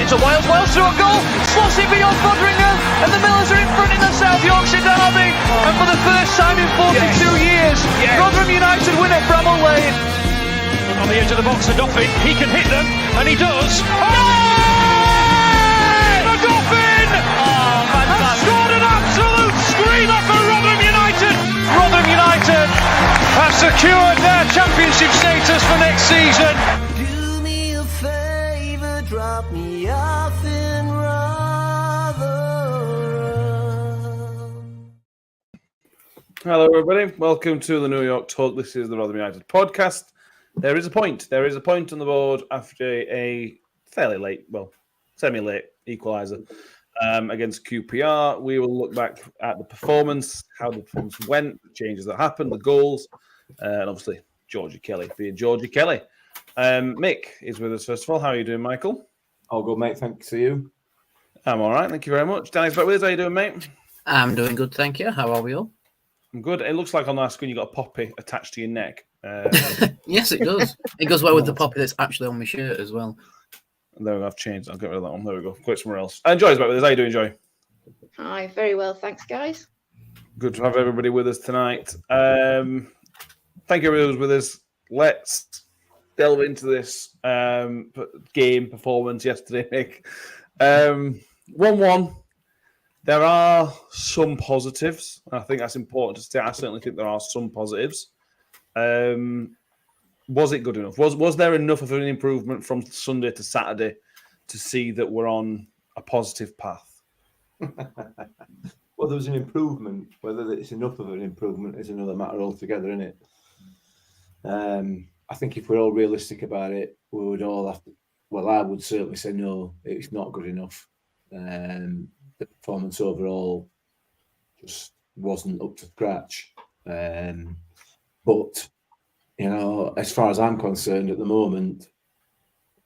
It's a wild through a goal. Slots it beyond Foderingham. And the Millers are in front in the South Yorkshire derby. And for the first time in 42 years, Rotherham United win at Bramall Lane. On the edge of the box, the Dauphin. He can hit them, and he does. Oh! The Dauphin has scored an absolute screamer for Rotherham United. Rotherham United have secured their championship status for next season. Do me a favour, drop me off in Rotherham. Hello, everybody. Welcome to the New York Talk. This is the Rotherham United podcast. There is a point. There is a point on the board after a fairly late, well, semi-late equaliser against QPR. We will look back at the performance, how the performance went, the changes that happened, the goals, and obviously Georgie Kelly being Georgie Kelly. Mick is with us first of all. How are you doing, Michael? All good, mate. Thanks to you. I'm all right. Thank you very much. Danny's back with us. How are you doing, mate? I'm doing good, thank you. How are we all? I'm good. It looks like on our screen you got a poppy attached to your neck. Yes, it does. It goes well with the poppy that's actually on my shirt as well. There we go. I've changed. I'll get rid of that one. There we go. Go somewhere else. Joy's back with us. How you doing, Joy? Hi, very well, thanks, guys. Good to have everybody with us tonight. Thank you, everybody who's with us. Let's delve into this game performance yesterday, Nick. 1-1. There are some positives. I think that's important to say. I certainly think there are some positives. Was it good enough? Was there enough of an improvement from Sunday to Saturday to see that we're on a positive path? Well, there was an improvement. Whether it's enough of an improvement is another matter altogether, isn't it? I think if we're all realistic about it, we would all have to. Well, I would certainly say no, it's not good enough. The performance overall just wasn't up to scratch. But you know, as far as I'm concerned, at the moment,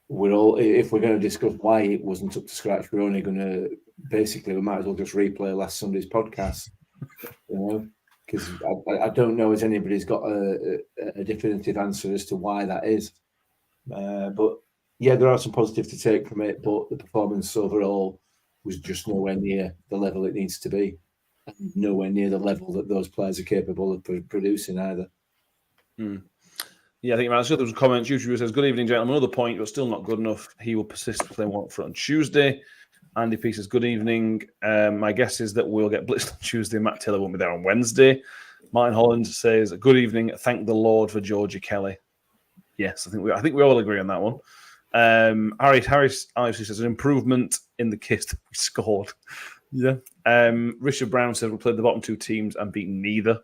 we're all. If we're going to discuss why it wasn't up to scratch, we're only going to basically. We might as well just replay last Sunday's podcast. You know, because I don't know if anybody's got a definitive answer as to why that is. But yeah, there are some positives to take from it, but the performance overall was just nowhere near the level it needs to be, and nowhere near the level that those players are capable of producing either. Yeah, I think there was a comment. YouTube says, "Good evening, gentlemen. Another point, but still not good enough. He will persist to play Watford on Tuesday." Andy P says, "Good evening. My guess is that we'll get blitzed on Tuesday. Matt Taylor won't be there on Wednesday." Martin Holland says, "Good evening. Thank the Lord for Georgie Kelly." Yes, I think we all agree on that one. Harris obviously says an improvement in the kiss that we scored. Yeah. Richard Brown says we played the bottom two teams and beaten neither.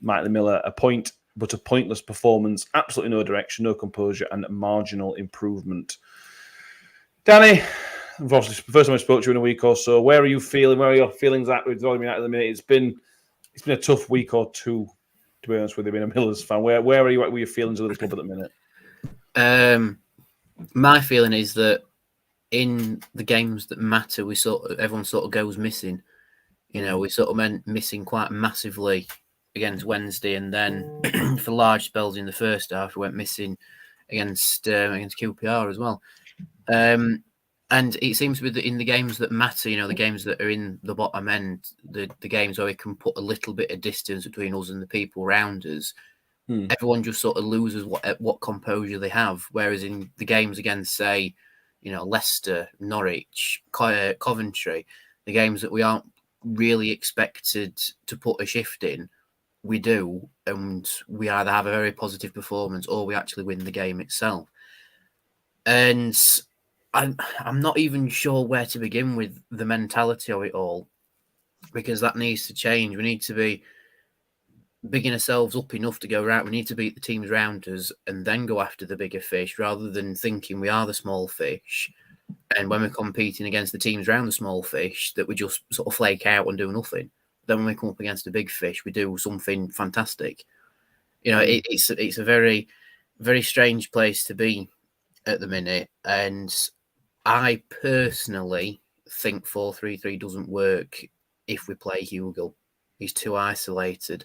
Mike Miller, a point, but a pointless performance. Absolutely no direction, no composure, and marginal improvement. Danny, obviously, the first time I spoke to you in a week or so, where are you feeling? Where are your feelings at with Rotherham United at the minute? It's been a tough week or two, to be honest with you, being a Millers fan. Where are you at with your feelings of the club at the minute? My feeling is that in the games that matter, everyone sort of goes missing. You know, we sort of missing quite massively against Wednesday, and then for large spells in the first half, we went missing against QPR as well. And it seems to be that in the games that matter, you know, the games that are in the bottom end, the games where we can put a little bit of distance between us and the people around us, everyone just sort of loses what composure they have. Whereas in the games against, say, you know, Leicester, Norwich, Coventry, the games that we aren't really expected to put a shift in, we do, and we either have a very positive performance or we actually win the game itself. And I'm not even sure where to begin with the mentality of it all, because that needs to change. We need to be bigging ourselves up enough to go right. We need to beat the teams around us and then go after the bigger fish, rather than thinking we are the small fish. And when we're competing against the teams around the small fish, that we just sort of flake out and do nothing. Then when we come up against a big fish, we do something fantastic. You know, it's a very, very strange place to be at the minute. And I personally think 4-3-3 doesn't work if we play Hugill. He's too isolated.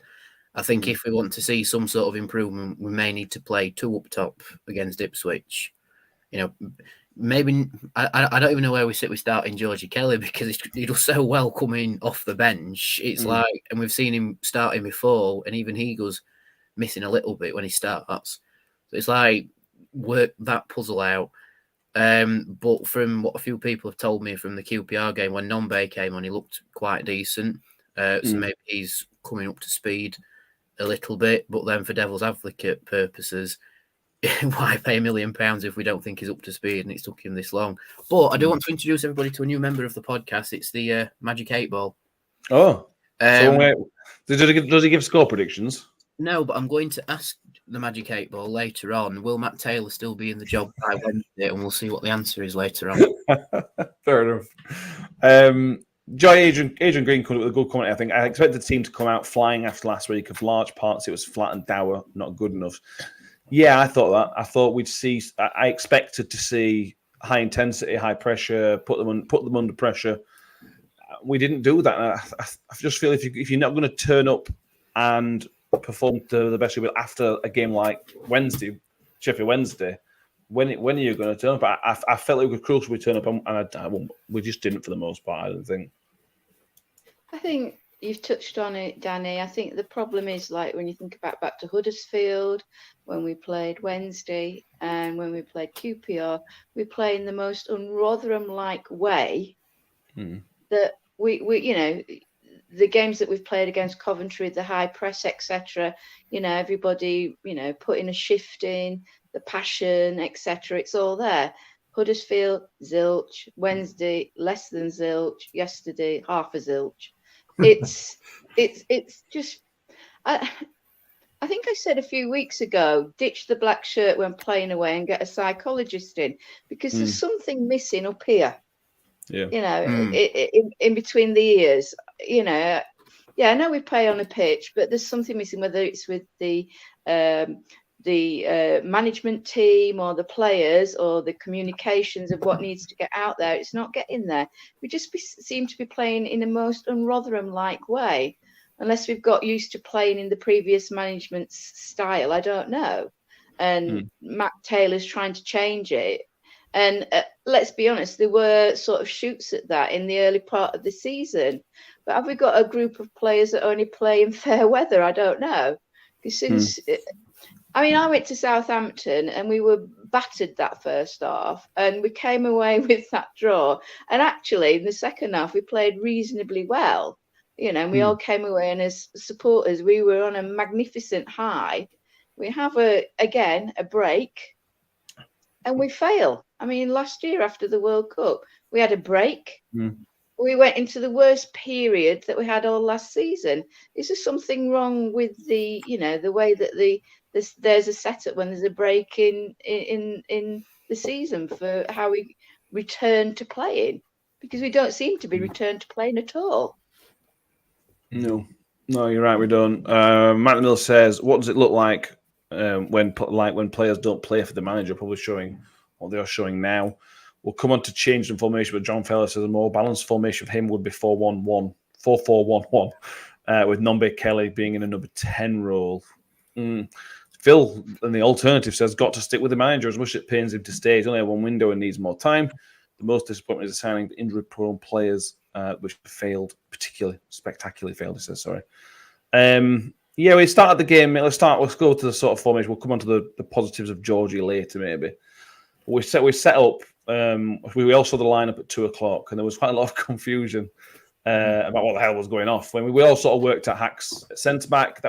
I think if we want to see some sort of improvement, we may need to play two up top against Ipswich. You know, maybe I don't even know where we sit with starting Georgie Kelly because he does so well coming off the bench. It's like, and we've seen him starting before, and even he goes missing a little bit when he starts. So it's like work that puzzle out. But from what a few people have told me from the QPR game, when Nombe came on, he looked quite decent. So maybe he's coming up to speed a little bit. But then for devil's advocate purposes, why pay £1 million if we don't think he's up to speed and it's took him this long? But I do want to introduce everybody to a new member of the podcast. It's the Magic 8 Ball. Oh, so does he give score predictions? No, but I'm going to ask the Magic 8 Ball later on. Will Matt Taylor still be in the job by Wednesday? And we'll see what the answer is later on. Fair enough. Adrian Green came up with a good comment. I think I expected the team to come out flying after last week. Of large parts, it was flat and dour, not good enough. Yeah, I thought that. I thought we'd see. I expected to see high intensity, high pressure, put them under pressure. We didn't do that. I just feel if you're not going to turn up and perform to the best you will after a game like Sheffield Wednesday, when are you going to turn up? I felt it was crucial we turn up, and we just didn't for the most part. I don't think. I think you've touched on it, Danny. I think the problem is, like, when you think back to Huddersfield, when we played Wednesday and when we played QPR, we play in the most un-Rotherham-like way that we the games that we've played against Coventry, the high press, etc. Everybody, putting a shift in, the passion, etc. It's all there. Huddersfield, zilch. Wednesday, less than zilch. Yesterday, half a zilch. It's just. I think I said a few weeks ago, ditch the black shirt when playing away and get a psychologist in, because there's something missing up here. Yeah. In between the ears. I know we play on a pitch, but there's something missing, whether it's with the management team or the players or the communications of what needs to get out there. It's not getting there. We just seem to be playing in the most un-Rotherham-like way, unless we've got used to playing in the previous management's style. I don't know. And Matt Taylor's trying to change it. And let's be honest, there were sort of shoots at that in the early part of the season. But have we got a group of players that only play in fair weather? I don't know. Because I went to Southampton and we were battered that first half, and we came away with that draw. And actually, in the second half, we played reasonably well. And we all came away, and as supporters, we were on a magnificent high. We have a break, and we fail. Last year after the World Cup, we had a break. We went into the worst period that we had all last season. Is there something wrong with the way that there's a setup when there's a break in the season for how we return to playing? Because we don't seem to be returned to playing at all. No, you're right. We don't. Matt Mill says, "What does it look like when players don't play for the manager?" Probably showing what they are showing now. We'll come on to change the formation, but John Feller says a more balanced formation for him would be 4-1-1, 4-4-1-1, with Nombe Kelly being in a number 10 role. Phil, and the alternative, says, got to stick with the manager as much as it pains him to stay. He's only had one window and needs more time. The most disappointment is assigning injury-prone players, which failed, spectacularly failed, he says, sorry. We started the game. Let's go to the sort of formation. We'll come on to the positives of Georgie later, maybe. We set up. We all saw the lineup at 2:00, and there was quite a lot of confusion about what the hell was going off. When we all sort of worked at Hacks at centre back,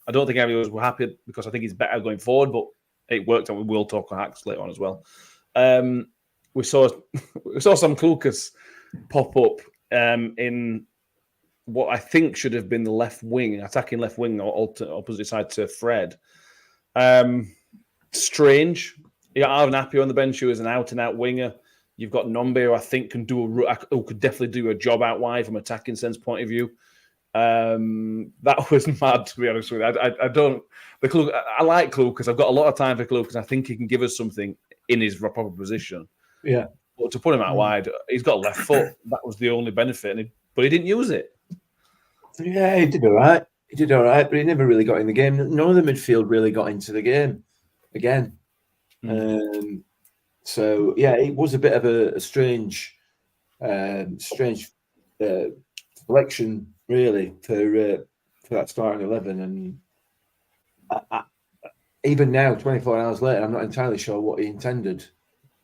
I don't think everyone was happy, because I think he's better going forward, but it worked, and we will talk on Hacks later on as well. We saw Sam Klukas pop up in what I think should have been the left wing, attacking left wing, or opposite side to Fred. Strange. You got Arvin Appiah on the bench, who is an out-and-out winger. You've got Nombe, who I think who could definitely do a job out wide from an attacking sense point of view. That was mad, to be honest with you. I like Klug, because I've got a lot of time for Klug, because I think he can give us something in his proper position. Yeah. But to put him out wide, he's got a left foot. That was the only benefit, but he didn't use it. Yeah, he did all right. But he never really got in the game. None of the midfield really got into the game again. So yeah, it was a bit of a strange selection really for that starting 11, and even now, 24 hours later, I'm not entirely sure what he intended.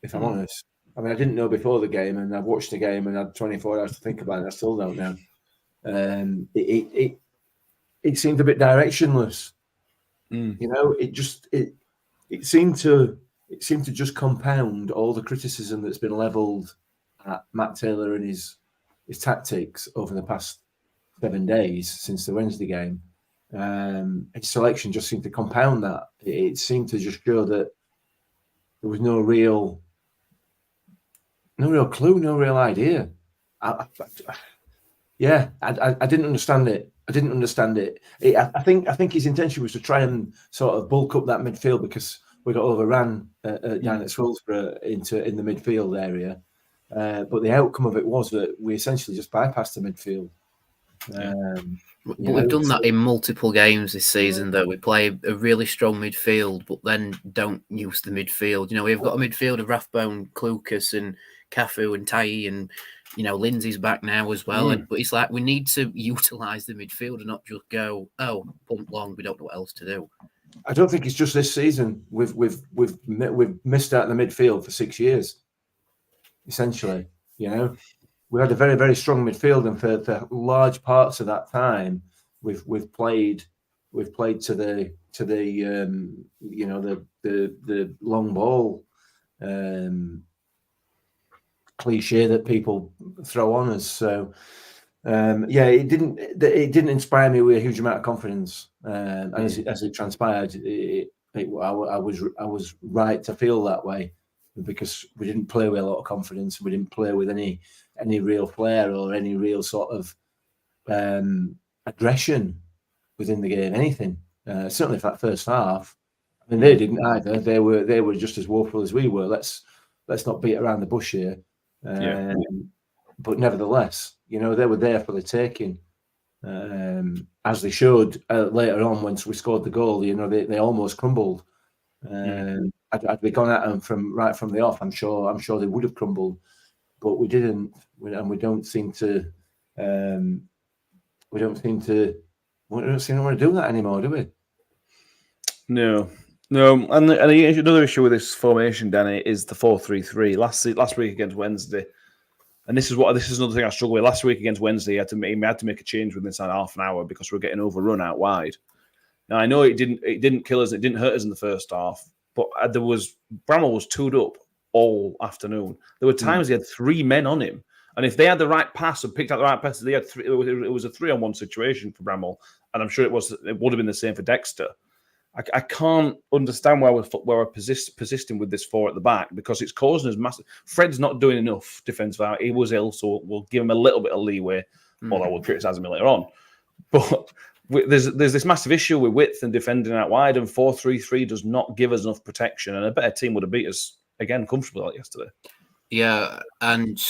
If I'm honest, I mean, I didn't know before the game, and I've watched the game and had 24 hours to think about it. I still don't know. It seemed a bit directionless. You know, it seemed to just compound all the criticism that's been levelled at Matt Taylor and his tactics over the past 7 days since the Wednesday game. His selection just seemed to compound that. It seemed to just show that there was no real clue, no real idea. I didn't understand it. I think his intention was to try and sort of bulk up that midfield because we got overran down at Swillsborough in the midfield area. But the outcome of it was that we essentially just bypassed the midfield. But we've done that in multiple games this season, though. We play a really strong midfield, but then don't use the midfield. You know, we've got a midfield of Rathbone, Klukas, and Cafu and Tai, and Lindsay's back now as well. But it's like we need to utilise the midfield and not just go, pump long. We don't know what else to do. I don't think it's just this season. We've missed out in the midfield for 6 years, essentially. You know, we had a very, very strong midfield, and for large parts of that time, we've played to the long ball cliche that people throw on us. So it didn't inspire me with a huge amount of confidence. And as it transpired, I was right to feel that way because we didn't play with a lot of confidence. We didn't play with any real flair or any real sort of aggression within the game. Anything, certainly for that first half. I mean, they didn't either. They were just as woeful as we were. Let's not beat around the bush here. But nevertheless, they were there for the taking, as they showed later on. Once we scored the goal, they almost crumbled. Had we gone at them from the off, I'm sure they would have crumbled, but we didn't, and we don't seem to want to do that anymore, do we? No. And another issue with this formation, Danny, is the 4-3-3. Last week against Wednesday, and this is another thing I struggle with. Last week against Wednesday, he had to make a change within half an hour because we were getting overrun out wide. Now I know it didn't kill us, it didn't hurt us in the first half, but Bramall was 2'd up all afternoon. There were times he had 3 men on him, and if they had the right pass and picked out the right pass, they had 3. It was a 3-on-1 situation for Bramall, and I'm sure it would have been the same for Dexter. I can't understand why we're persisting with this 4 at the back because it's causing us massive. Fred's not doing enough defensively. He was ill, so we'll give him a little bit of leeway, although we'll criticise him later on. But there's this massive issue with width and defending out wide, and 4-3-3 does not give us enough protection, and a better team would have beat us again comfortably like yesterday. Yeah, and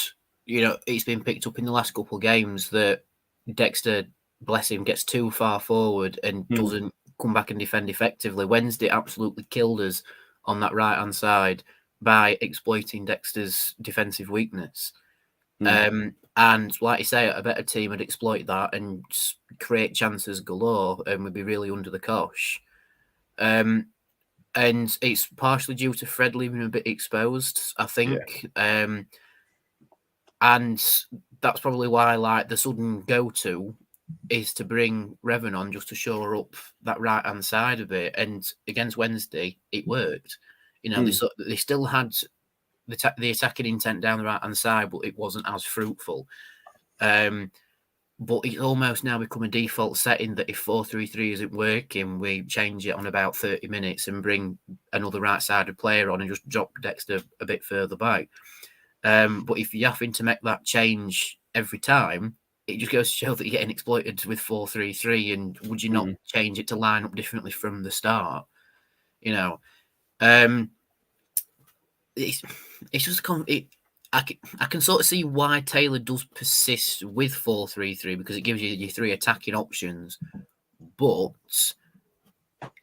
it's been picked up in the last couple of games that Dexter, bless him, gets too far forward and doesn't come back and defend effectively. Wednesday absolutely killed us on that right-hand side by exploiting Dexter's defensive weakness. And like you say, a better team would exploit that and create chances galore and would be really under the cosh. And it's partially due to Fred leaving him a bit exposed, I think. Yeah. And that's probably why, the sudden go-to is to bring Revan on just to shore up that right-hand side of it. And against Wednesday, it worked. They still had the attacking intent down the right-hand side, but it wasn't as fruitful. But it's almost now become a default setting that if 4-3-3 isn't working, we change it on about 30 minutes and bring another right-sided player on and just drop Dexter a bit further back. But if you're having to make that change every time, it just goes to show that you're getting exploited with 4-3-3. And would you not change it to line up differently from the start? It's just I can sort of see why Taylor does persist with 4-3-3 because it gives you your 3 attacking options. But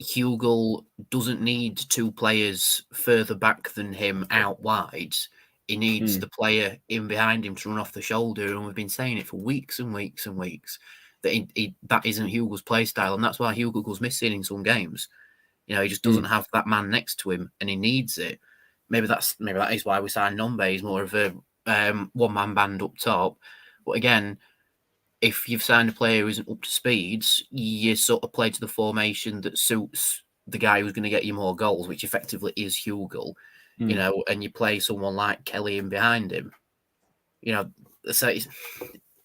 Hugill doesn't need two players further back than him out wide. He needs the player in behind him to run off the shoulder, and we've been saying it for weeks and weeks and weeks that that isn't Hugo's play style, and that's why Hugo goes missing in some games. You know, he just doesn't have that man next to him, and he needs it. Maybe that is why we signed Nombe. He's more of a one-man band up top. But again, if you've signed a player who isn't up to speed, you sort of play to the formation that suits the guy who's going to get you more goals, which effectively is Hugo. You know, and you play someone like Kelly in behind him. You know, so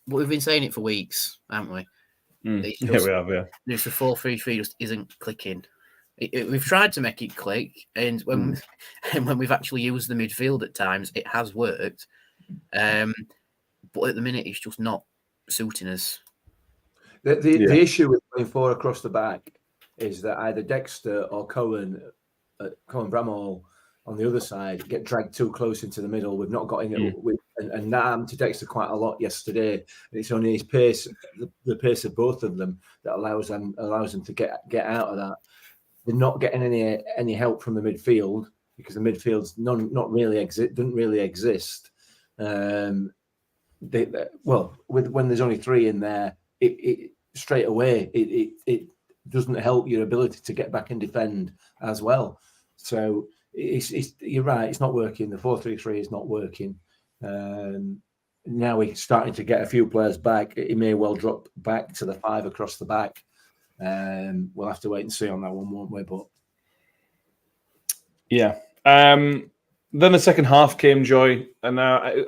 we've been saying it for weeks, haven't we? We have, yeah. It's the 4-3-3 just isn't clicking. We've tried to make it click, and when we've actually used the midfield at times, it has worked. But at the minute, it's just not suiting us. The issue with playing 4 across the back is that either Dexter or Cohen Bramall on the other side get dragged too close into the middle. We've not got in it and that happened to Dexter quite a lot yesterday. And it's only his pace, the pace of both of them, that allows them to get out of that. They're not getting any help from the midfield because the midfield's doesn't really exist. When there's only 3 in there, it straight away it doesn't help your ability to get back and defend as well. So you're right, it's not working. The 4-3-3 is not working. Now we're starting to get a few players back. It may well drop back to the 5 across the back. We'll have to wait and see on that one, won't we? But yeah. Then the second half came, Joy, and I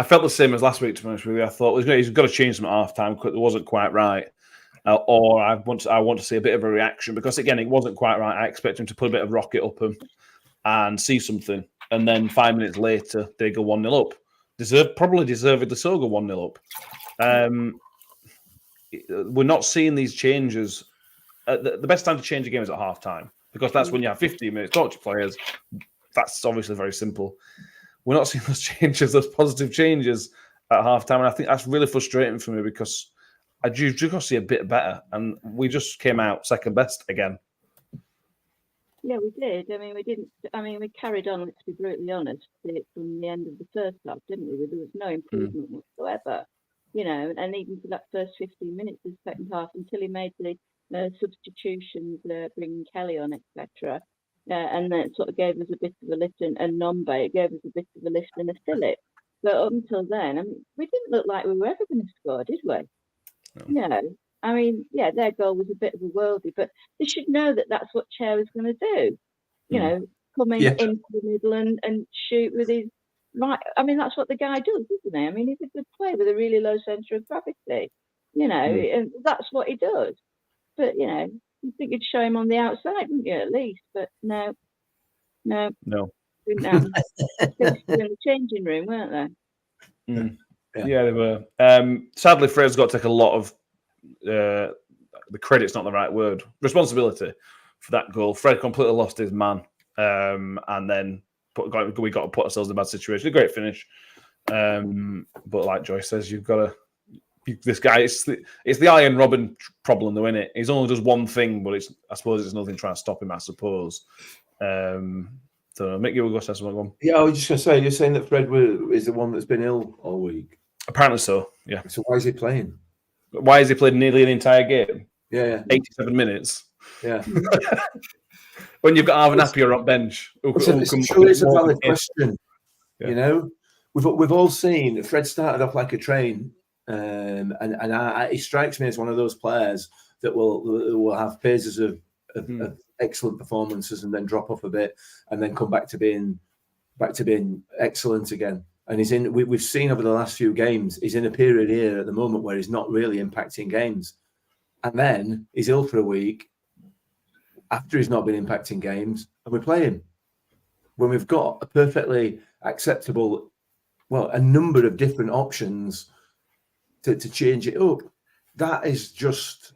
felt the same as last week. To be honest with you, I thought he's got to change some at half time because it wasn't quite right. Or I want to see a bit of a reaction because again, it wasn't quite right. I expect him to put a bit of rocket up him and see something, and then 5 minutes later they go 1-0 up. Probably deservedly so go 1-0 up. We're not seeing these changes. The best time to change a game is at half time because that's when you have 15 minutes to talk to players. That's obviously very simple. We're not seeing those changes, those positive changes at half time, and I think that's really frustrating for me because I just got to see a bit better, and we just came out second best again. Yeah, we did. I mean, we didn't. I mean, we carried on. Let's be brutally honest. From the end of the first half, didn't we? There was no improvement whatsoever. You know, and even for that first 15 minutes of the second half, until he made the substitutions, bringing Kelly on, etc. And then it sort of gave us a bit of a lift, and Nombe, it gave us a bit of a lift and a fillip. But up until then, I mean, we didn't look like we were ever going to score, did we? No. I mean, yeah, their goal was a bit of a worldie, but they should know that that's what Chair was going to do. You know, coming into the middle and shoot with his right. I mean, that's what the guy does, isn't he? I mean, he's a good player with a really low centre of gravity. You know, and that's what he does. But you know, you think you'd show him on the outside, wouldn't you? At least, but no. Didn't happen. They were in the changing room, weren't they? Yeah, they were. Sadly, Fred's got to take a lot of the credit's not the right word. Responsibility for that goal. Fred completely lost his man, and then we got to put ourselves in a bad situation. A great finish, but like Joyce says, you've got to. This guy, it's the Iron Robin problem, though, isn't it? He's only does one thing, but I suppose it's nothing trying to stop him. I suppose. So, Mick, you go say something. Yeah, I was just going to say, you're saying that Fred is the one that's been ill all week. Apparently so. Yeah. So why is he playing? Why has he played nearly an entire game? Yeah. 87 minutes. Yeah. When you've got Arvin Appiah on bench. It's a valid question. Yeah. You know, we've all seen Fred started off like a train, and he strikes me as one of those players that will have phases of excellent performances and then drop off a bit and then come back to being excellent again. And we've seen over the last few games, he's in a period here at the moment where he's not really impacting games. And then he's ill for a week after he's not been impacting games, and we play him. When we've got a perfectly acceptable, a number of different options to change it up. That is just,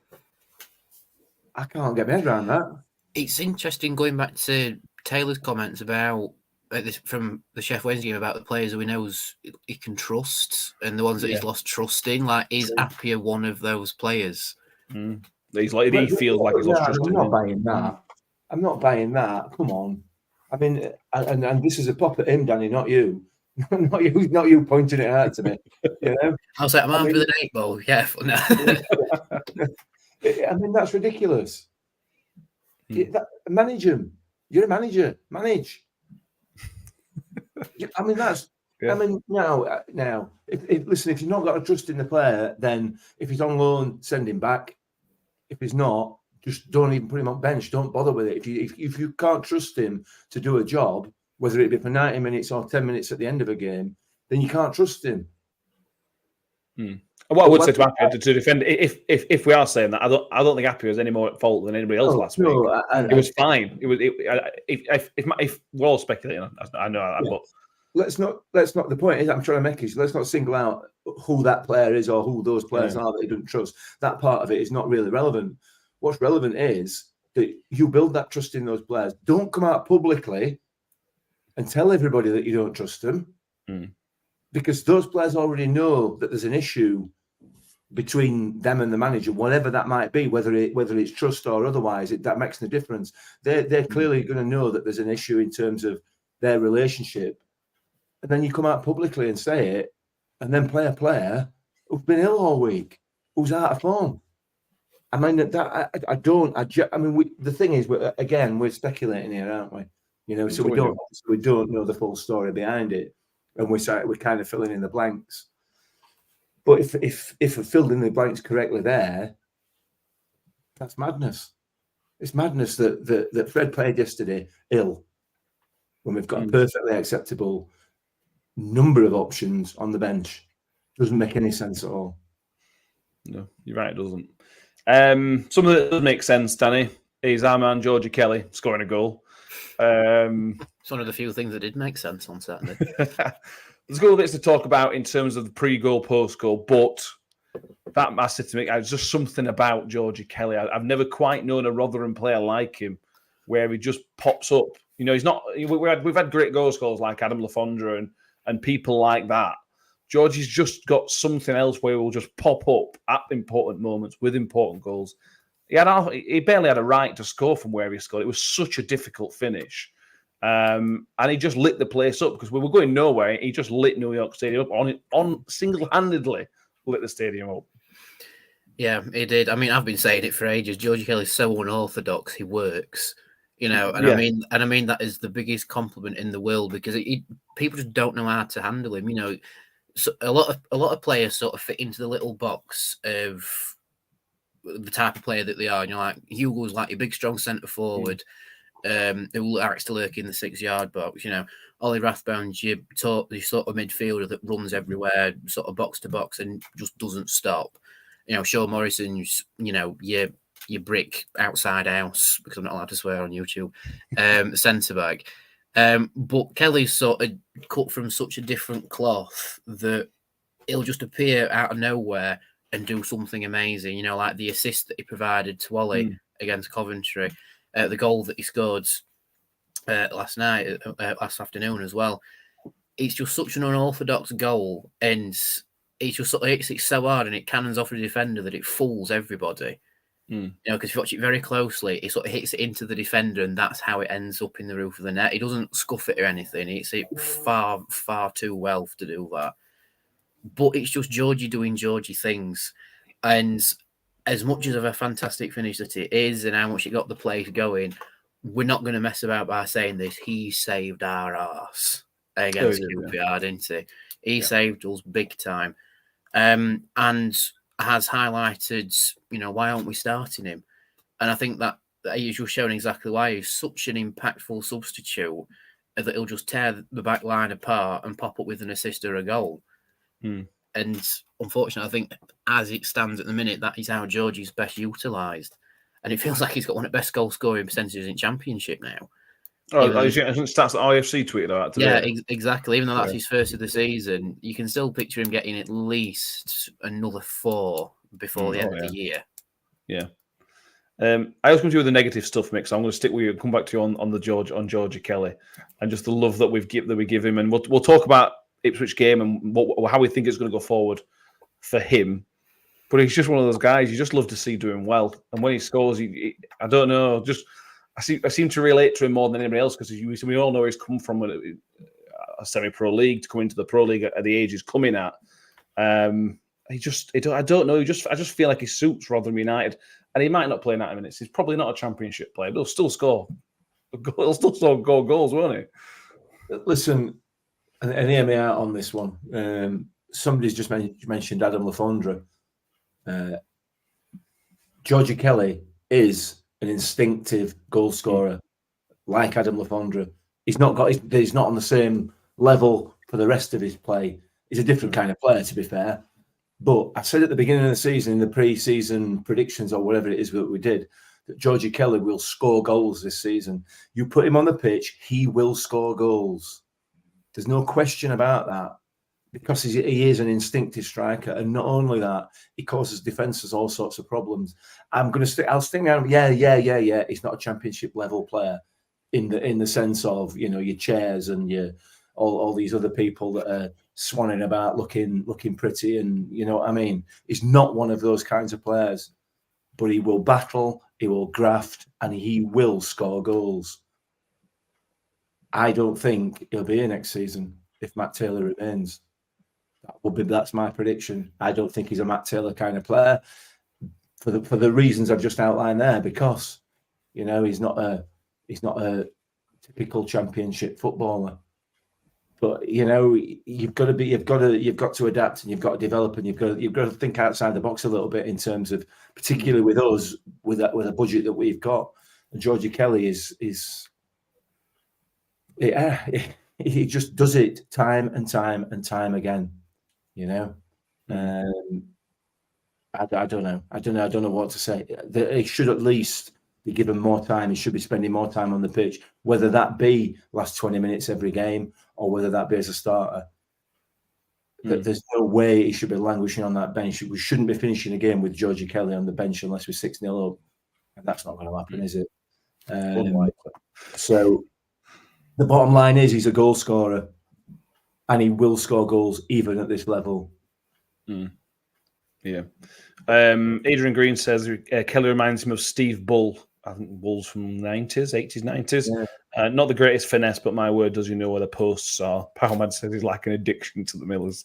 I can't get my head around that. It's interesting going back to Taylor's comments about this from the Chef Wednesday game about the players who he knows he can trust and the ones that he's lost trust in. Like, is Appiah one of those players? He's like he feels like he's lost trust. I'm not buying that. I'm not buying that. Come on. I mean, and this is a pop at him, Danny, not you. not you pointing it out to me. You know? I was like, I'm armed with an 8 ball. Yeah, no. I mean, that's ridiculous. Manage him. You're a manager. Manage. I mean, that's. Yeah. I mean, now, listen, if you've not got a trust in the player, then if he's on loan, send him back. If he's not, just don't even put him on bench. Don't bother with it. If you can't trust him to do a job, whether it be for 90 minutes or 10 minutes at the end of a game, then you can't trust him. What I would say to Appy to defend, if we are saying that, I don't think Appy was any more at fault than anybody else last week. It was fine. If we're all speculating, I know that, but let's not. The point is, I'm trying to make is let's not single out who that player is or who those players are that he doesn't trust. That part of it is not really relevant. What's relevant is that you build that trust in those players. Don't come out publicly and tell everybody that you don't trust them, because those players already know that there's an issue between them and the manager, whatever that might be, whether it's trust or otherwise. That makes no difference. They're clearly going to know that there's an issue in terms of their relationship, and then you come out publicly and say it, and then play a player who's been ill all week, who's out of form. I mean, the thing is, we're speculating here, aren't we? You know, so we don't know the full story behind it, and we're kind of filling in the blanks. But if we filled in the blanks correctly there, that's madness. It's madness that Fred played yesterday ill when we've got a perfectly acceptable number of options on the bench. Doesn't make any sense at all. No, you're right, it doesn't. Something that does make sense, Danny, is our man Georgie Kelly scoring a goal. It's one of the few things that did make sense on Saturday. There's a couple of bits to talk about in terms of the pre-goal, post-goal, but that I said to me, there's just something about Georgie Kelly. I've never quite known a Rotherham player like him, where he just pops up. You know, he's not. We've had great goal scorers like Adam Lafondra and people like that. Georgie's just got something else where he will just pop up at important moments with important goals. He barely had a right to score from where he scored. It was such a difficult finish. And he just lit the place up because we were going nowhere. He just lit New York Stadium up on single-handedly lit the stadium up. Yeah, he did. I mean, I've been saying it for ages. Georgie Kelly's so unorthodox. He works, you know, and I mean that is the biggest compliment in the world, because people just don't know how to handle him. You know, so a lot of players sort of fit into the little box of the type of player that they are. You know, like Hugo's like your big, strong centre forward. Who likes to lurk in the 6-yard box. You know, Ollie Rathbone's your sort of midfielder that runs everywhere, sort of box to box, and just doesn't stop. You know, Sean Morrison's, you know, your brick outside house, because I'm not allowed to swear on YouTube, centre back. But Kelly's sort of cut from such a different cloth that he'll just appear out of nowhere and do something amazing. You know, like the assist that he provided to Ollie against Coventry. The goal that he scored last afternoon as well. It's just such an unorthodox goal, and it's just sort of hits it so hard, and it cannons off the defender that it fools everybody. You know, because if you watch it very closely, it sort of hits it into the defender, and that's how it ends up in the roof of the net. He doesn't scuff it or anything. He hits it far, far too well to do that. But it's just Georgie doing Georgie things, and as much as of a fantastic finish that it is, and how much it got the place going, we're not going to mess about by saying this. He saved our arse against QPR, didn't he? He saved us big time, and has highlighted, you know, why aren't we starting him? And I think that he's just shown exactly why. He's such an impactful substitute that he'll just tear the back line apart and pop up with an assist or a goal. And unfortunately, I think as it stands at the minute, that is how Georgie's best utilised. And it feels like he's got one of the best goal scoring percentages in Championship now. I think stats that IFC tweeted about today. Yeah, exactly. Even though that's his first of the season, you can still picture him getting at least another 4 before the end of the year. Yeah. I always come to you with the negative stuff, Mick, so I'm going to stick with you and come back to you on Georgie Kelly and just the love that we give him. And we'll talk about Ipswich game and how we think it's going to go forward for him. But he's just one of those guys you just love to see doing well. And when he scores, I don't know, I seem to relate to him more than anybody else because we all know he's come from a semi-pro league to come into the pro league at the age he's coming at. I don't know. I just feel like he suits Rotherham United, and he might not play 90 minutes. He's probably not a championship player, but he'll still score. He'll still score goals, won't he? Listen, and hear me out on this one. Somebody's just mentioned Adam Lafondra. Georgie Kelly is an instinctive goal scorer, like Adam Lafondra. He's not on the same level for the rest of his play. He's a different kind of player, to be fair. But I said at the beginning of the season, in the pre-season predictions or whatever it is that we did, that Georgie Kelly will score goals this season. You put him on the pitch, he will score goals. There's no question about that, because he is an instinctive striker, and not only that, he causes defences all sorts of problems. I'll stick down. Yeah. He's not a championship level player in the sense of, you know, your chairs and your all these other people that are swanning about looking pretty, and you know what I mean. He's not one of those kinds of players, but he will battle, he will graft, and he will score goals. I don't think he'll be here next season if Matt Taylor remains. That's my prediction. I don't think he's a Matt Taylor kind of player for the reasons I've just outlined there, because, you know, he's not a typical championship footballer. But, you know, you've got to adapt, and you've got to develop, and you've got to think outside the box a little bit in terms of, particularly with us, with a budget that we've got. And Georgie Kelly he just does it time and time again. You know, I don't know. I don't know what to say. He should at least be given more time. He should be spending more time on the pitch, whether that be last 20 minutes every game or whether that be as a starter. There's no way he should be languishing on that bench. We shouldn't be finishing a game with Georgie Kelly on the bench unless we're 6-0 up. And that's not going to happen, is it? So the bottom line is he's a goal scorer, and he will score goals even at this level. Yeah. Adrian Green says Kelly reminds him of Steve Bull. I think Bull's from 80s, 90s. Yeah. Not the greatest finesse, but my word, does you know where the posts are? Powellman says he's like an addiction to the Millers.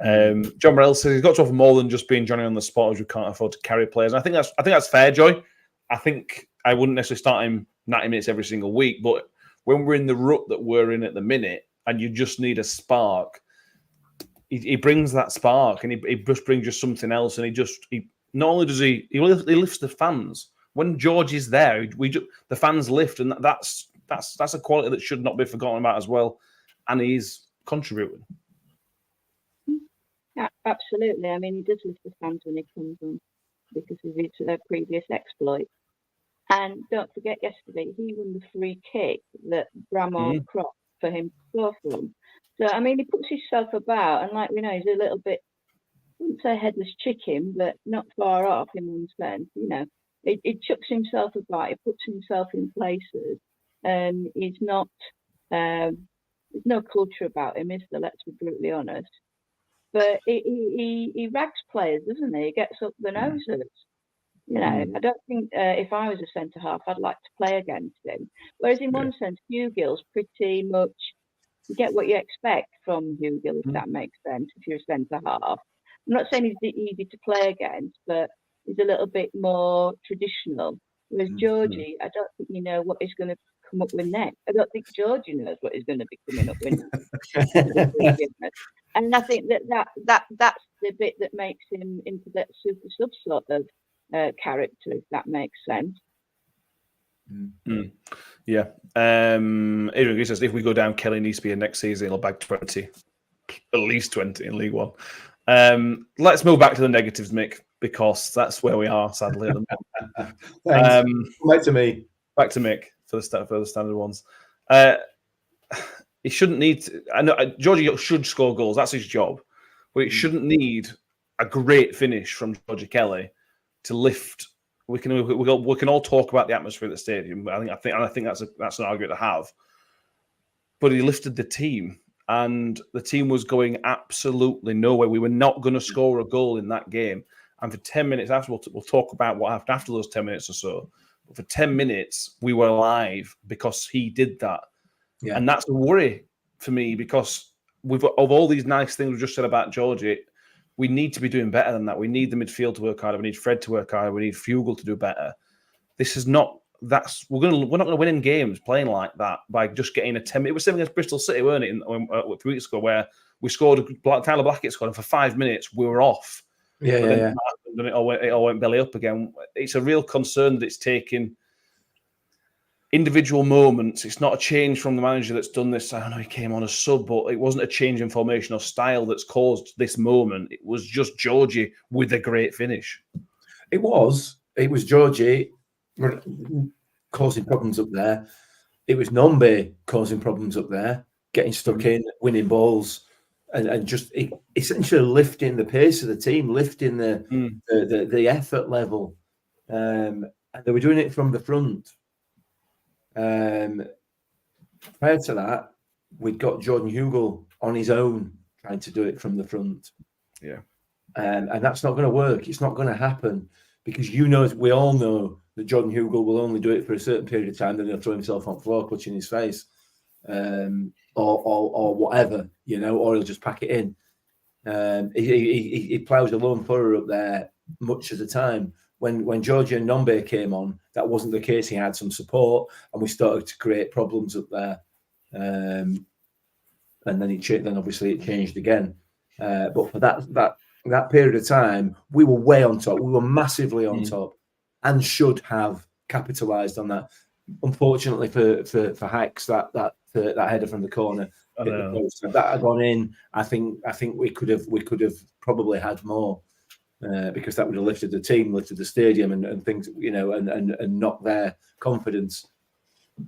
John Morell says he's got to offer more than just being Johnny on the spot, as we can't afford to carry players. And I think that's fair, Joy. I think I wouldn't necessarily start him 90 minutes every single week, but when we're in the rut that we're in at the minute, and you just need a spark, he brings that spark, and he just brings just something else. And he not only does he lifts the fans. When George is there, the fans lift, and that's a quality that should not be forgotten about as well. And he's contributing. Yeah, absolutely. I mean, he does lift the fans when he comes on because of his previous exploit. And don't forget, yesterday he won the free kick that Bramall crossed for him to score from. So, I mean, he puts himself about, and like we know, he's a little bit, I wouldn't say headless chicken, but not far off in one sense. You know, he chucks himself about, he puts himself in places, and he's not, there's no culture about him, is there? Let's be brutally honest. But he rags players, doesn't he? He gets up the noses. You know, I don't think if I was a centre half, I'd like to play against him. Whereas in one sense, Hugill's pretty much, you get what you expect from Hugill, if that makes sense, if you're a centre half. I'm not saying he's easy to play against, but he's a little bit more traditional. Whereas Georgie, I don't think you know what he's going to come up with next. I don't think Georgie knows what he's going to be coming up with next. And I think that's the bit that makes him into that super sub sort of character, if that makes sense. Yeah. Adrian says if we go down, Kelly needs to be in next season. He'll bag 20, at least 20 in League One. Let's move back to the negatives, Mick, because that's where we are, sadly. At the moment. Back to me. Back to Mick for the standard ones. He shouldn't need to, I know Georgie should score goals. That's his job, but it shouldn't need a great finish from Georgie Kelly to lift. We can all talk about the atmosphere at the stadium. I think that's an argument to have. But he lifted the team, and the team was going absolutely nowhere. We were not going to score a goal in that game. And for 10 minutes after, we'll talk about what happened after those 10 minutes or so. For 10 minutes, we were alive because he did that. Yeah. And that's a worry for me because of all these nice things we just said about Georgie, we need to be doing better than that. We need the midfield to work harder. We need Fred to work harder. We need Fugel to do better. This is not. We're not going to win in games playing like that by just getting a 10. It was same against Bristol City, weren't it? A few weeks ago, where we scored. Tyler Blackett scored, and for 5 minutes we were off. Yeah. Then it all went belly up again. It's a real concern that it's taking individual moments. It's not a change from the manager that's done this. I know he came on as sub, but it wasn't a change in formation or style that's caused this moment. It was just Georgie with a great finish. It was Georgie causing problems up there. It was Nombe causing problems up there, getting stuck in, winning balls, and just essentially lifting the pace of the team, lifting the effort level. And they were doing it from the front. Prior to that, we'd got Jordan Hugill on his own trying to do it from the front. Yeah. And that's not going to work. It's not going to happen because we all know that Jordan Hugill will only do it for a certain period of time, then he'll throw himself on the floor, clutching his face, or whatever, or he'll just pack it in. He ploughs a lone thrower up there much of the time. When Georgie and Nombe came on, that wasn't the case. He had some support, and we started to create problems up there. And then obviously it changed again. But for that period of time, we were way on top. We were massively on top, and should have capitalised on that. Unfortunately for Hacks, that header from the corner hit the post. If that had gone in, I think we could have probably had more. Because that would have lifted the team, lifted the stadium, and things, and knocked their confidence.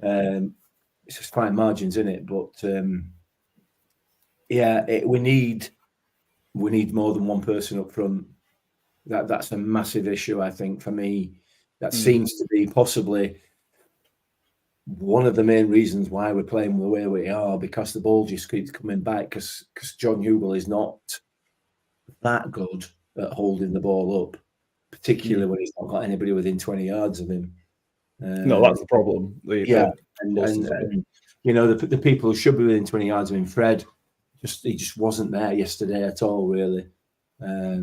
It's just fine margins in it, but we need more than one person up front. That's a massive issue, I think, for me. That seems to be possibly one of the main reasons why we're playing the way we are, because the ball just keeps coming back. Because John Hugill is not that good at holding the ball up, particularly when he's not got anybody within 20 yards of him. No, that's the problem. The people who should be within 20 yards of him, Fred, he just wasn't there yesterday at all, really. I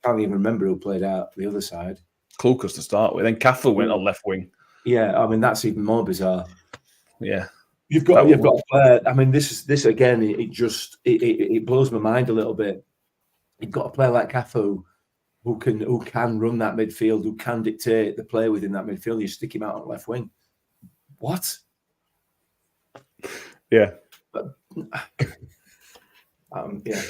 can't even remember who played out the other side. Klukas to start with, then Cafu went on left wing. Yeah, I mean that's even more bizarre. Yeah, you've got a player. I mean, this again. It blows my mind a little bit. You've got a player like Cafu who can run that midfield, who can dictate the play within that midfield. You stick him out on left wing. What? Yeah. Yeah.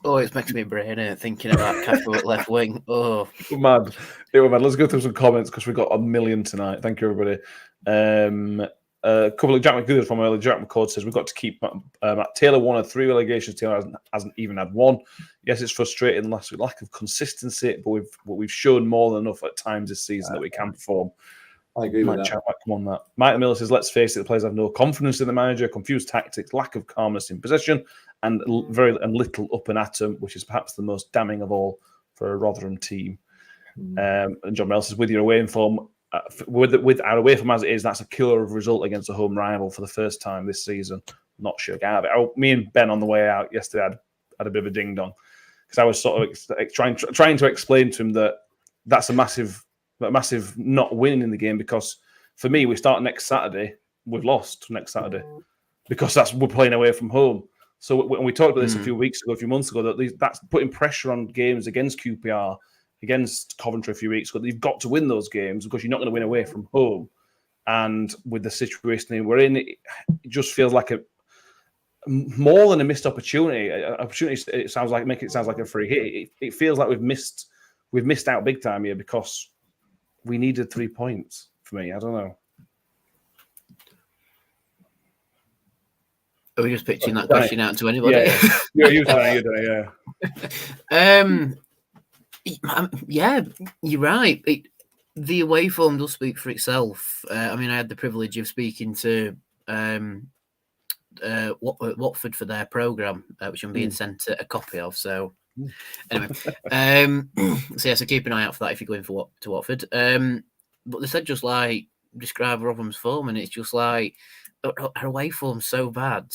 Oh, it's making me brain thinking about Cafu at left wing. Oh, mad. It was mad. Let's go through some comments because we've got 1 million tonight. Thank you, everybody. A couple of Jack McGooders from earlier. Jack McCord says we've got to keep Matt Taylor. One of 3 relegations. Taylor hasn't even had one. Yes, it's frustrating. Lack of consistency, but we've shown more than enough at times this season that we can perform. I agree with that. Come on, that. Mike Miller says, let's face it, the players have no confidence in the manager, confused tactics, lack of calmness in possession, and little up and at them, which is perhaps the most damning of all for a Rotherham team. And John Mel says, with your away form, with our away form as it is, that's a killer of result against a home rival for the first time this season. Not sure out of it. Me and Ben on the way out yesterday had a bit of a ding dong because I was sort of trying to explain to him that that's a massive not winning in the game, because for me we start next Saturday. We've lost next Saturday because we're playing away from home. So when we talked about this a few months ago, that's putting pressure on games against QPR, against Coventry a few weeks ago. You've got to win those games because you're not going to win away from home. And with the situation we're in, it just feels like more than a missed opportunity. It sounds like a free hit. It feels like we've missed out big time here because we needed 3 points. For me, I don't know. Are we just pitching that question out to anybody? Yeah. Yeah, you're right. The away form does speak for itself. I mean, I had the privilege of speaking to Watford for their programme, which I'm being sent a copy of. So anyway, so keep an eye out for that if you're going to Watford. But they said just like describe Rotherham's form, and it's just like our away form's so bad.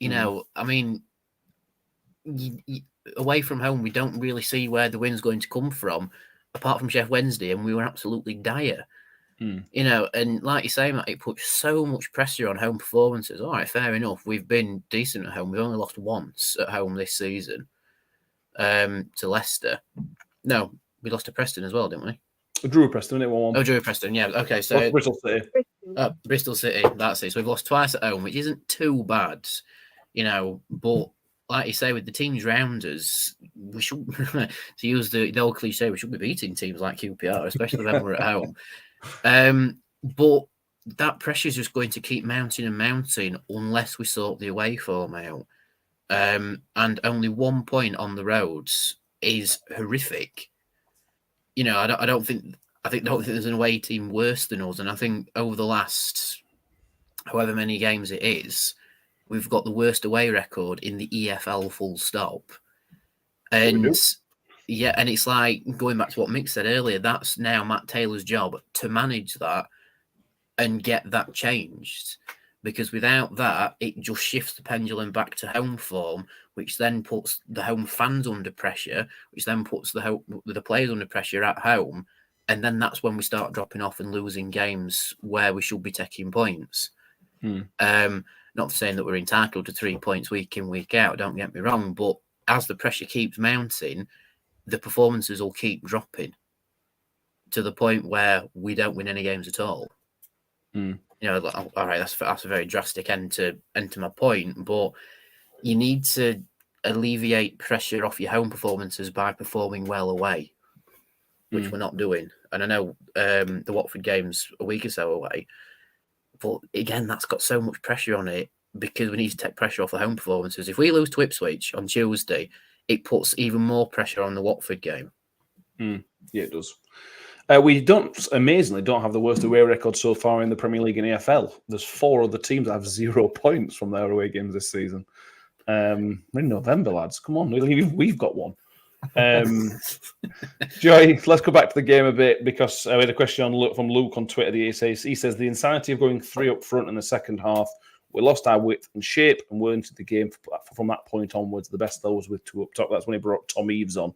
You know, I mean, away from home, we don't really see where the win's going to come from, apart from Sheff Wednesday, and we were absolutely dire. You know, and like you say, Matt, it puts so much pressure on home performances. All right, fair enough. We've been decent at home. We've only lost once at home this season to Leicester. No, we lost to Preston as well, didn't we? Drew Preston, didn't it? 1-1. Oh, Drew Preston, yeah. Okay, so Bristol City. Bristol City, that's it. So we've lost twice at home, which isn't too bad, you know, but like you say, with the teams round us, we should, to use the old cliche, we should be beating teams like QPR, especially when we're at home. But that pressure is just going to keep mounting and mounting unless we sort the away form out. And only 1 point on the roads is horrific. You know, I don't think there's an away team worse than us. And I think over the last however many games it is, we've got the worst away record in the EFL full stop. And yeah, and it's like going back to what Mick said earlier, that's now Matt Taylor's job to manage that and get that changed. Because without that, it just shifts the pendulum back to home form, which then puts the home fans under pressure, which then puts the players under pressure at home. And then that's when we start dropping off and losing games where we should be taking points. Not saying that we're entitled to 3 points week in, week out, don't get me wrong, but as the pressure keeps mounting, the performances will keep dropping to the point where we don't win any games at all. You know, all right, that's a very drastic end to my point, but you need to alleviate pressure off your home performances by performing well away, which we're not doing. And I know the Watford game's a week or so away, but again, that's got so much pressure on it because we need to take pressure off the home performances. If we lose to Ipswich on Tuesday, it puts even more pressure on the Watford game. Yeah, it does. We amazingly don't have the worst away record so far in the Premier League and EFL. There's 4 other teams that have 0 points from their away games this season. We're in November, lads. Come on, we've got one. Joy, let's go back to the game a bit because I had a question from Luke on Twitter. He says the insanity of going 3 up front in the second half. We lost our width and shape and were into the game from that point onwards. The best of those with 2 up top. That's when he brought Tom Eaves on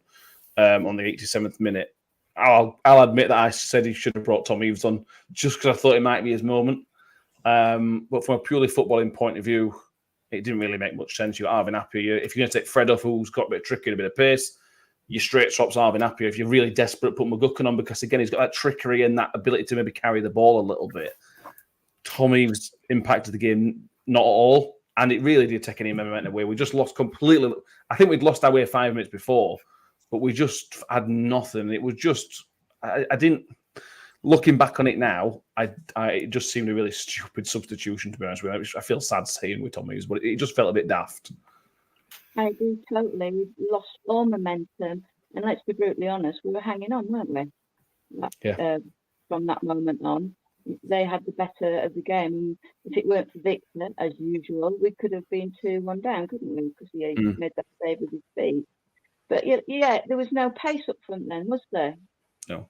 the 87th minute. I'll admit that I said he should have brought Tom Eaves on just because I thought it might be his moment. But from a purely footballing point of view, it didn't really make much sense. You're Arvin Appiah. If you're going to take Fred off, who's got a bit of trick and a bit of pace, you straight swaps Arvin Appiah. If you're really desperate, put McGuckin on because, again, he's got that trickery and that ability to maybe carry the ball a little bit. Tom Eaves impacted the game not at all, and it really did take any momentum away. We just lost completely. I think we'd lost our way 5 minutes before, but we just had nothing. It was just, I didn't, looking back on it now, it just seemed a really stupid substitution, to be honest with you. I feel sad saying with Tom Eaves, but it just felt a bit daft. I agree totally. We lost all momentum, and let's be brutally honest, we were hanging on, weren't we? From that moment on, they had the better of the game. And if it weren't for Victor, as usual, we could have been 2-1 down, couldn't we? Because he made that save with his feet. But yeah, there was no pace up front then, was there? No.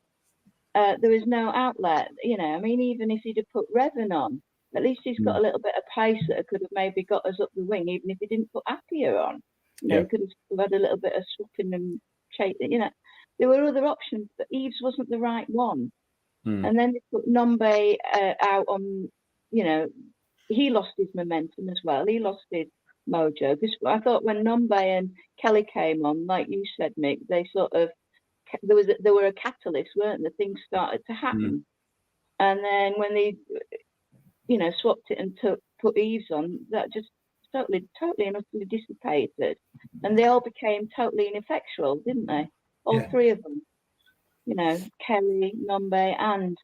There was no outlet. You know, I mean, even if he'd have put Revan on, at least he's got a little bit of pace that could have maybe got us up the wing, even if he didn't put Appiah on. You know, he could have had a little bit of swooping and chasing. You know, there were other options, but Eaves wasn't the right one. And then they put Nombe out on, you know, he lost his momentum as well. He lost his mojo. Because I thought when Nombe and Kelly came on, like you said, Mick, they sort of, there were a catalyst, weren't there? Things started to happen. And then when they, you know, swapped it and put Eaves on, that just totally and utterly dissipated. And they all became totally ineffectual, didn't they? All 3 of them. You know, Kelly, Nombe, and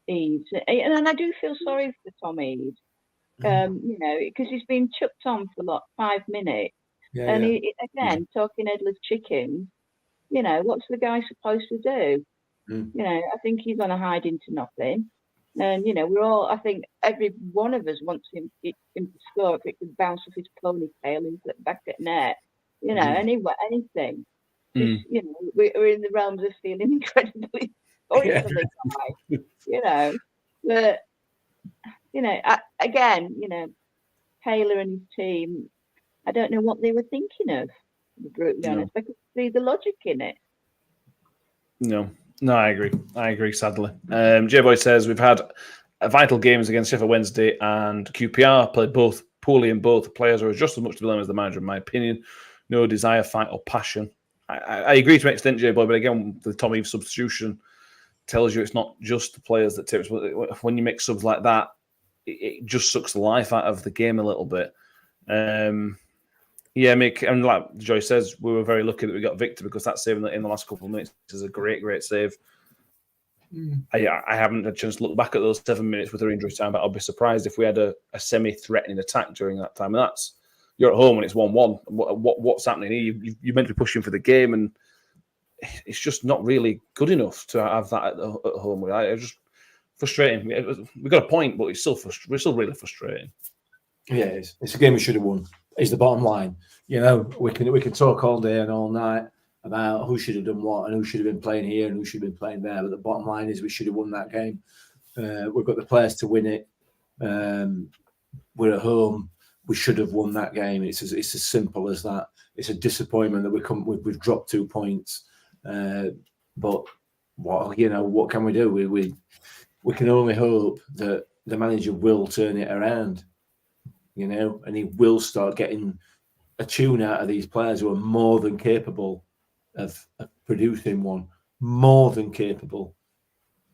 Eaves. And I do feel sorry for Tom Eaves, you know, because he's been chucked on for 5 minutes. He, again, talking headless chickens, you know, what's the guy supposed to do? You know, I think he's going to hide into nothing. And, you know, I think every one of us wants him to score if it could bounce off his ponytail and flip back at net. You know, anything. You know, we're in the realms of feeling incredibly sorry for the guy, you know. But you know, again, you know, Taylor and his team, I don't know what they were thinking of, to be brutally honest. I could see the logic in it. No, I agree, sadly. J-Boy says, we've had vital games against Sheffield Wednesday and QPR, played both poorly in both. The players are just as much to blame as the manager, in my opinion. No desire, fight, or passion. I agree to an extent, J-Boy, but again, the Tom Eaves substitution tells you it's not just the players that tips. When you make subs like that, it just sucks the life out of the game a little bit. Yeah, Mick, and like Joy says, we were very lucky that we got Victor, because that save in the last couple of minutes is a great save. I haven't had a chance to look back at those 7 minutes with their injury time, but I'll be surprised if we had a semi-threatening attack during that time. And you're at home when it's 1-1. What's happening here? You're meant to be pushing for the game, and it's just not really good enough to have that at home. It's just frustrating. We got a point, but we're still really frustrating. Yeah, it's a game we should have won. Is the bottom line. You know, we can talk all day and all night about who should have done what and who should have been playing here and who should have been playing there. But the bottom line is we should have won that game. We've got the players to win it. We're at home. We should have won that game. It's as simple as that. It's a disappointment that we've dropped 2 points. But what can we do? We can only hope that the manager will turn it around. You know, and he will start getting a tune out of these players who are more than capable of producing one, more than capable,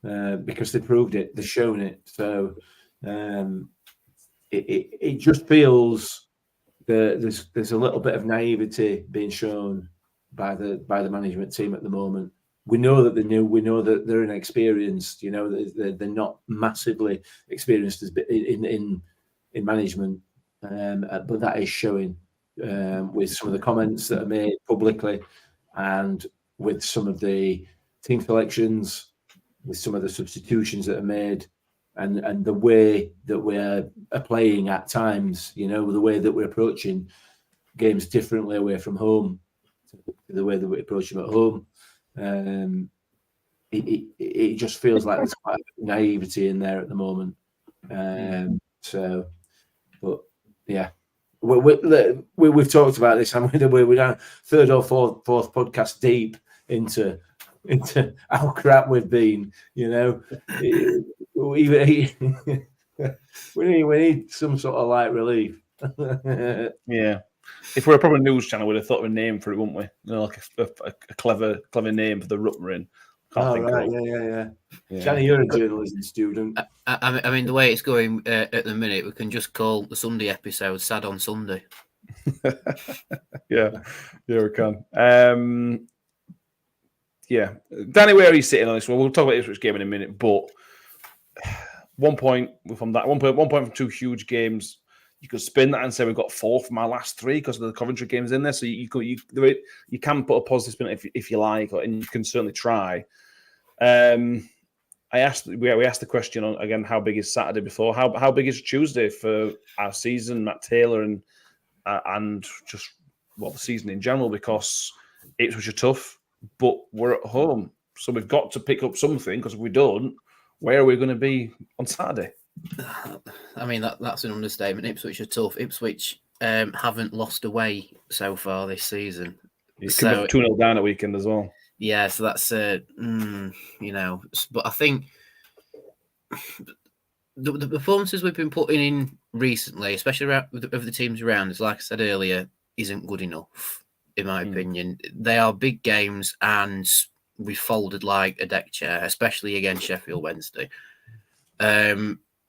because they proved it, they've shown it. So it just feels that there's a little bit of naivety being shown by the management team at the moment. We know that they're new. We know that they're inexperienced. You know, they're not massively experienced in management. But that is showing with some of the comments that are made publicly and with some of the team selections, with some of the substitutions that are made, and the way that we're playing at times, you know, the way that we're approaching games differently away from home to the way that we approach them at home. It just feels like there's quite a naivety in there at the moment. But yeah, we've talked about this. We're down third or fourth podcast deep into how crap we've been. You know, we need some sort of light relief. Yeah, if we're a proper news channel, we'd have thought of a name for it, wouldn't we? You know, like a clever name for the rut we're in. Yeah. Johnny, you're a journalism student. I mean, the way it's going at the minute, we can just call the Sunday episode "Sad on Sunday." yeah, we can. Yeah, Danny, where he's sitting on this one, we'll talk about Ipswich game in a minute. But 1 point from that, 1 point from 2 huge games. You could spin that and say we've got 4 from our last 3 because of the Coventry games in there. So you can put a positive spin if you like, and you can certainly try. We asked the question on again, how big is Saturday before? How big is Tuesday for our season, Matt Taylor, and just the season in general? Because Ipswich are tough, but we're at home, so we've got to pick up something. Because if we don't, where are we going to be on Saturday? I mean, that's an understatement. Ipswich are tough. Ipswich haven't lost away so far this season. You can 2-0 down at weekend as well. Yeah, so that's you know. But I think the performances we've been putting in recently, especially of the teams around us, like I said earlier, isn't good enough, in my opinion. They are big games, and we folded like a deck chair, especially against Sheffield Wednesday.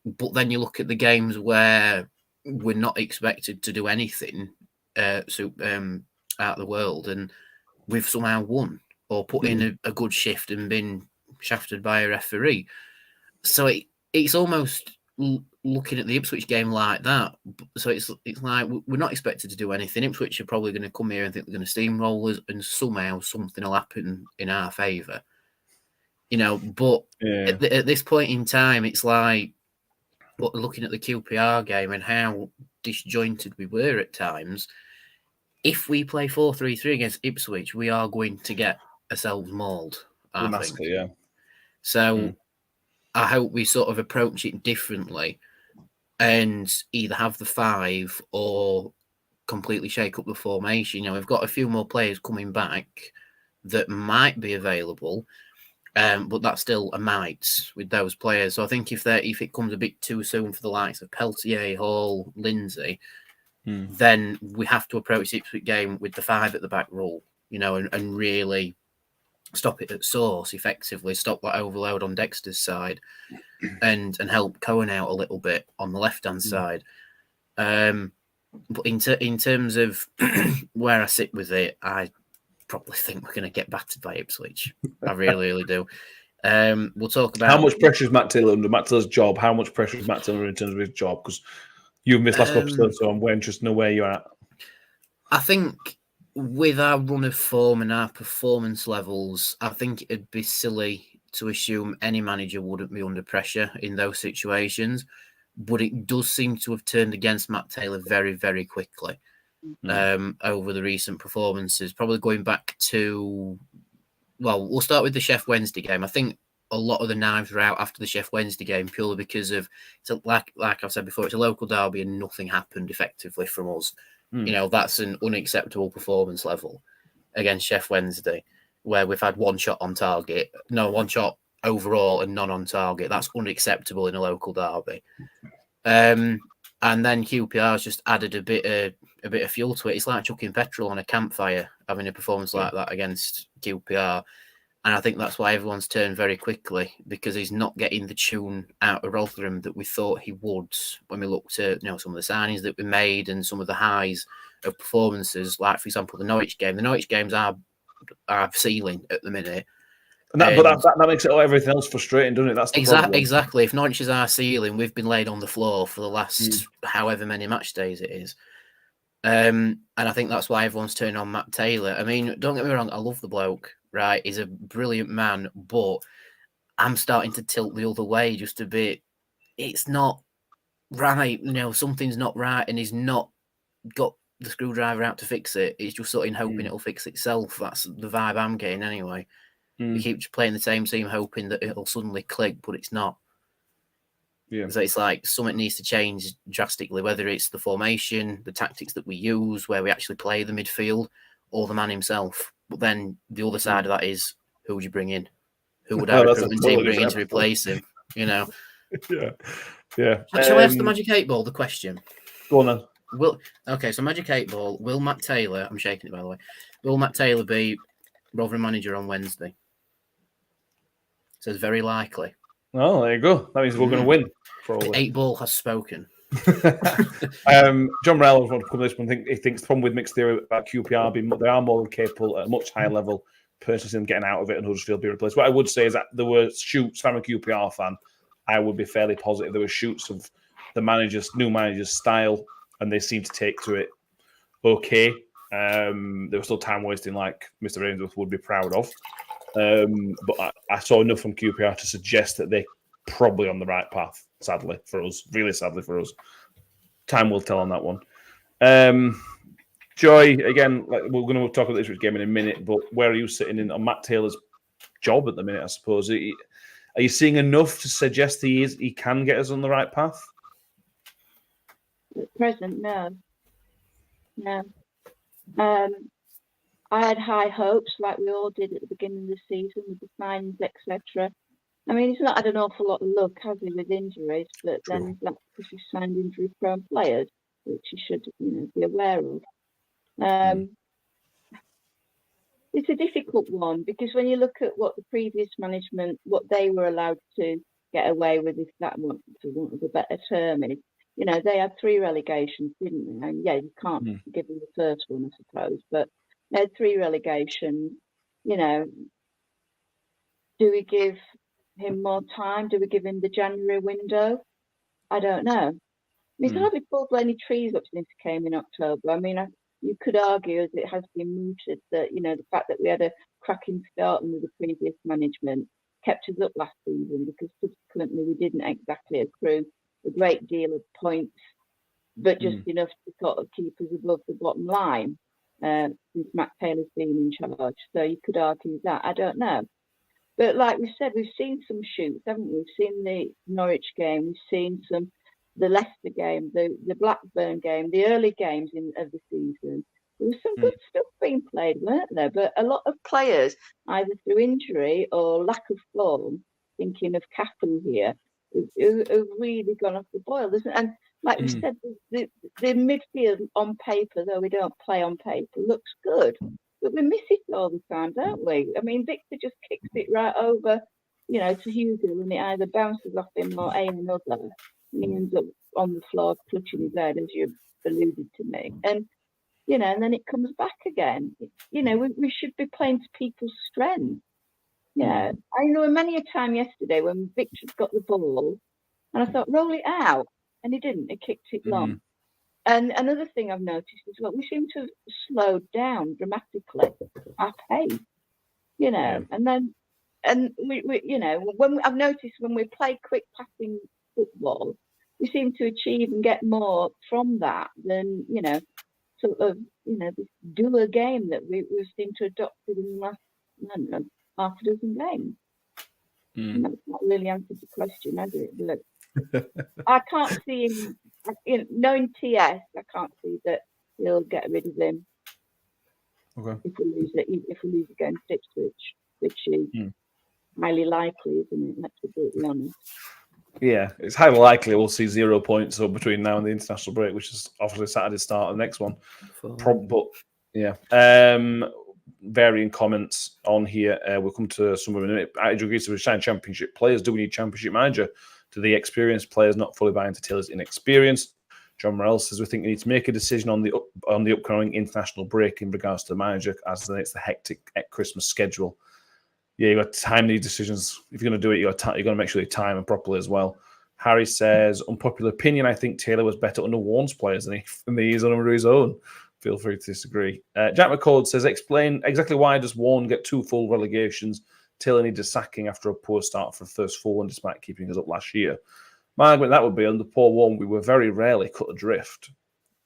But then you look at the games where we're not expected to do anything out of the world, and we've somehow won or put in a good shift and been shafted by a referee. So it's almost looking at the Ipswich game like that. So it's like we're not expected to do anything. Ipswich are probably going to come here and think they're going to steamroll us, and somehow something will happen in our favour. You know, but at this point in time, it's like looking at the QPR game and how disjointed we were at times. If we play 4-3-3 against Ipswich, we are going to get ourselves mauled. I think. So I hope we sort of approach it differently and either have the 5 or completely shake up the formation. You know, we've got a few more players coming back that might be available, but that's still a might with those players. So I think if it comes a bit too soon for the likes of Peltier, Hall, Lindsay, then we have to approach the Ipswich game with the 5 at the back rule, you know, and really stop it at source effectively, stop that overload on Dexter's side and help Cohen out a little bit on the left-hand side. But in terms of where I sit with it, I probably think we're going to get battered by Ipswich. I really, really do. We'll talk about... How much pressure is Matt Taylor under? Matt Taylor's job, how much pressure is Matt Taylor in terms of his job? Because you've missed last episode, so I'm interested to know where you're at. I think with our run of form and our performance levels, I think it'd be silly to assume any manager wouldn't be under pressure in those situations. But it does seem to have turned against Matt Taylor very, very quickly over the recent performances. Probably going back to, well, we'll start with the Sheff Wednesday game. I think a lot of the knives were out after the Sheff Wednesday game purely because of, like I've said before, it's a local derby and nothing happened effectively from us. You know, that's an unacceptable performance level against Sheff Wednesday, where we've had one shot on target, one shot overall and none on target. That's unacceptable in a local derby. And then QPR's just added a bit of fuel to it. It's like chucking petrol on a campfire, having a performance like that against QPR. And I think that's why everyone's turned very quickly, because he's not getting the tune out of Rotherham that we thought he would when we looked at, you know, some of the signings that we made and some of the highs of performances, like, for example, the Norwich game. The Norwich games are ceiling at the minute. But that makes everything else frustrating, doesn't it? That's the problem. Exactly. If Norwich is our ceiling, we've been laid on the floor for the last however many match days it is. And I think that's why everyone's turning on Matt Taylor. I mean, don't get me wrong, I love the bloke, right? He's a brilliant man, but I'm starting to tilt the other way just a bit. It's not right, you know, something's not right, and he's not got the screwdriver out to fix it. He's just sort of hoping it'll fix itself. That's the vibe I'm getting anyway. He keeps playing the same team, hoping that it'll suddenly click, but it's not. Yeah. So it's like something needs to change drastically, whether it's the formation, the tactics that we use, where we actually play the midfield, or the man himself. But then the other side of that is, who would you bring in? Who would our recruitment team bring in to replace him? You know? Yeah. Shall I ask the Magic 8 Ball the question? Go on then. So Magic 8 Ball, will Matt Taylor, I'm shaking it by the way, will Matt Taylor be Rotherham manager on Wednesday? Says very likely. Oh, there you go. That means we're going to win. Probably. The 8 Ball has spoken. John Morello wanted to come to this one. He thinks the problem with mixed theory about QPR, they are more than capable at a much higher level, purchasing, getting out of it, and Huddersfield be replaced. What I would say is that there were shoots. If I'm a QPR fan, I would be fairly positive. There were shoots of the new manager's style, and they seemed to take to it okay. There was still time wasting, like Mr. Ainsworth would be proud of. But I saw enough from QPR to suggest that they're probably on the right path, sadly for us. Really sadly for us. Time will tell on that one. Joy, again, like we're going to talk about this game in a minute, but where are you sitting on Matt Taylor's job at the minute, I suppose? Are you seeing enough to suggest he can get us on the right path? At present, no. I had high hopes, like we all did at the beginning of the season with the signings, etc. I mean, he's not had an awful lot of luck, has he, with injuries? But then that's because he's signed injury-prone players, which he should, be aware of. It's a difficult one because when you look at what the previous management, what they were allowed to get away with, if that was, for want of a better term, is, they had 3 relegations, didn't they? And you can't give them the first one, I suppose, but they had 3 relegations. Do we give him more time? Do we give him the January window? I don't know. He's hardly pulled any trees up since he came in October. I mean, you could argue, as it has been mooted, that the fact that we had a cracking start under the previous management kept us up last season, because subsequently we didn't exactly accrue a great deal of points, but just enough to sort of keep us above the bottom line since Matt Taylor's been in charge. So you could argue that. I don't know. But like we said, we've seen some shoots, haven't we? We've seen the Norwich game, we've seen the Leicester game, the Blackburn game, the early games of the season. There was some good stuff being played, weren't there? But a lot of players, either through injury or lack of form, thinking of Cafu here, have really gone off the boil, isn't it? And like we said, the midfield on paper, though we don't play on paper, looks good. But we miss it all the time, don't we? I mean, Victor just kicks it right over, to Hugo, and it either bounces off him or another. And he ends up on the floor clutching his head, as you alluded to me. And, and then it comes back again. We should be playing to people's strength. Yeah. I know many a time yesterday when Victor got the ball, and I thought, roll it out. And he didn't. He kicked it long. And another thing I've noticed is we seem to have slowed down dramatically our pace, and then, we when I've noticed when we play quick passing football, we seem to achieve and get more from that than, sort of, this dual game that we've seemed to adopt in the last, I don't know, half a dozen games. And that's not really answered the question, has it? But I can't see him, knowing TS, I can't see that he'll get rid of him. Okay. If we lose against Ipswich, which is highly likely, isn't it? Let's be brutally honest. Yeah, it's highly likely we'll see 0 points up between now and the international break, which is obviously Saturday start of the next one. But yeah, varying comments on here. We'll come to some of it. I agree with Shine Championship players. Do we need Championship manager? To the experienced players not fully buying into Taylor's inexperience. John Morrell says we think we need to make a decision on the upcoming international break in regards to the manager, as it's the hectic Christmas schedule. Yeah, you got to time these decisions. If you're going to do it, you got to make sure you time them properly as well. Harry says, unpopular opinion, I think Taylor was better under Warne's players than he is under his own. Feel free to disagree. Jack McCord says, explain exactly why does Warne get 2 full relegations? Taylor needs a sacking after a poor start for the first 4 and despite keeping us up last year. My argument that would be under Paul Warne, we were very rarely cut adrift.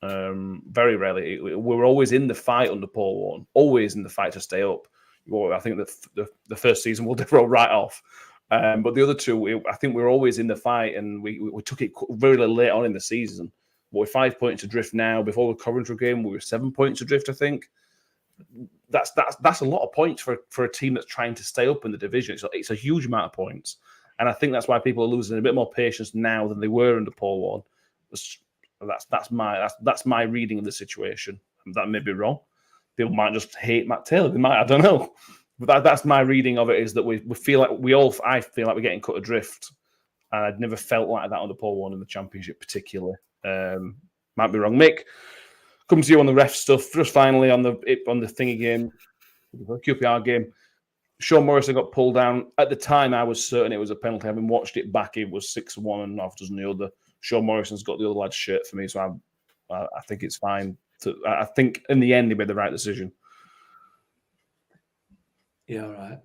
Very rarely. We were always in the fight under Paul Warne, always in the fight to stay up. Well, I think the first season we'll throw right off. But the other 2, I think we were always in the fight, and we took it very late on in the season. But we're 5 points adrift now. Before the Coventry game, we were 7 points adrift, I think. That's a lot of points for a team that's trying to stay up in the division. It's a huge amount of points. And I think that's why people are losing a bit more patience now than they were under Paul Warne. That's my reading of the situation. That may be wrong. People might just hate Matt Taylor. They might, I don't know. But that's my reading of it, is that I feel like we're getting cut adrift. And I'd never felt like that under Paul Warne in the Championship particularly. Might be wrong. Mick, come to you on the ref stuff. Just finally on the thing again, the QPR game. Sean Morrison got pulled down. At the time, I was certain it was a penalty. Having watched it back, it was 6-1 and half dozen the other. Sean Morrison's got the other lad's shirt for me, so I think it's fine. I think in the end, he made the right decision. Yeah, all right.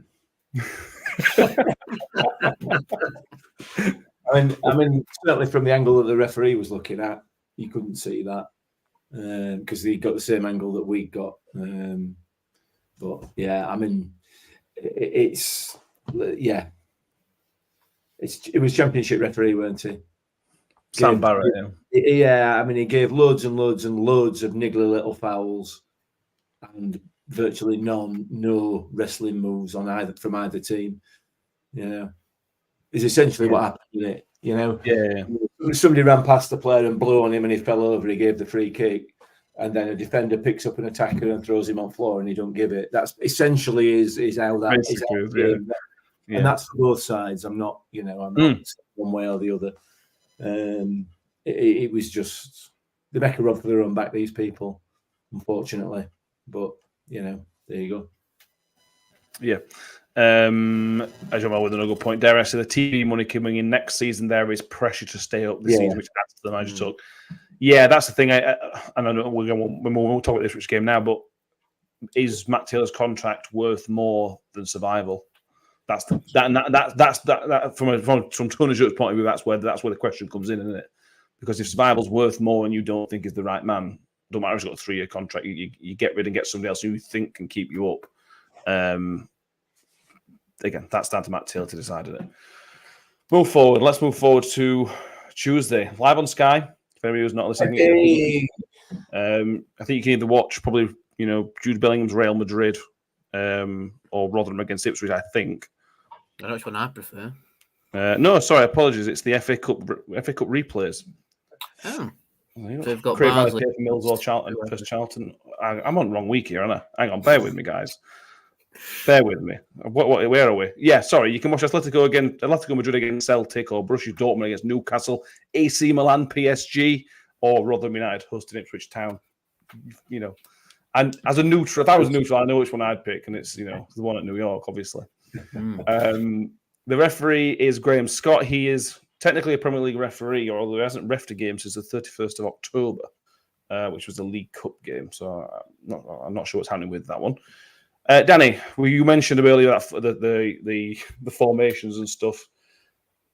I mean, certainly from the angle that the referee was looking at, you couldn't see that because he got the same angle that we got. But yeah, I mean, it was Championship referee, weren't he? Sam Barrett. Yeah, I mean, he gave loads and loads and loads of niggly little fouls and virtually no wrestling moves on from either team. Is essentially what happened, isn't it? Yeah. Somebody ran past the player and blew on him, and he fell over. He gave the free kick, and then a defender picks up an attacker and throws him on the floor, and he don't give it. That's essentially is how that is. Yeah. And that's for both sides. I'm not, I'm not one way or the other. It was just they make a run for their own back, these people, unfortunately. But there you go. Yeah. As you're well with another good point, dare I say the TV money coming in next season, there is pressure to stay up this season, which adds to the manager talk. Yeah, that's the thing. I know we'll talk about this which game now, but is Matt Taylor's contract worth more than survival? That's from Tony Jones' point of view. That's where the question comes in, isn't it? Because if survival's worth more and you don't think is the right man, don't matter if he's got a 3-year contract, you get rid and get somebody else who you think can keep you up. again, that's down to Matt Taylor to decide it. Move forward. Let's move forward to Tuesday. Live on Sky. If anybody who's not listening, I think you can either watch probably, Jude Bellingham's Real Madrid or Rotherham against Ipswich, I think. I know which one I prefer. No, sorry, apologies. It's the FA Cup replays. Oh. So they've got Craig Barnsley. Millwall, Charlton, first Charlton. I'm on the wrong week here, aren't I? Hang on, bear with me, guys. Bear with me. Where are we? Yeah, sorry. You can watch Atletico Madrid against Celtic, or Borussia Dortmund against Newcastle, AC Milan, PSG, or Rotherham United hosting Ipswich Town. And as a neutral, if I was neutral, I know which one I'd pick, and it's the one at New York, obviously. The referee is Graham Scott. He is technically a Premier League referee, although he hasn't reffed a game since the 31st of October, which was the League Cup game. So I'm not sure what's happening with that one. Danny, you mentioned earlier that the formations and stuff.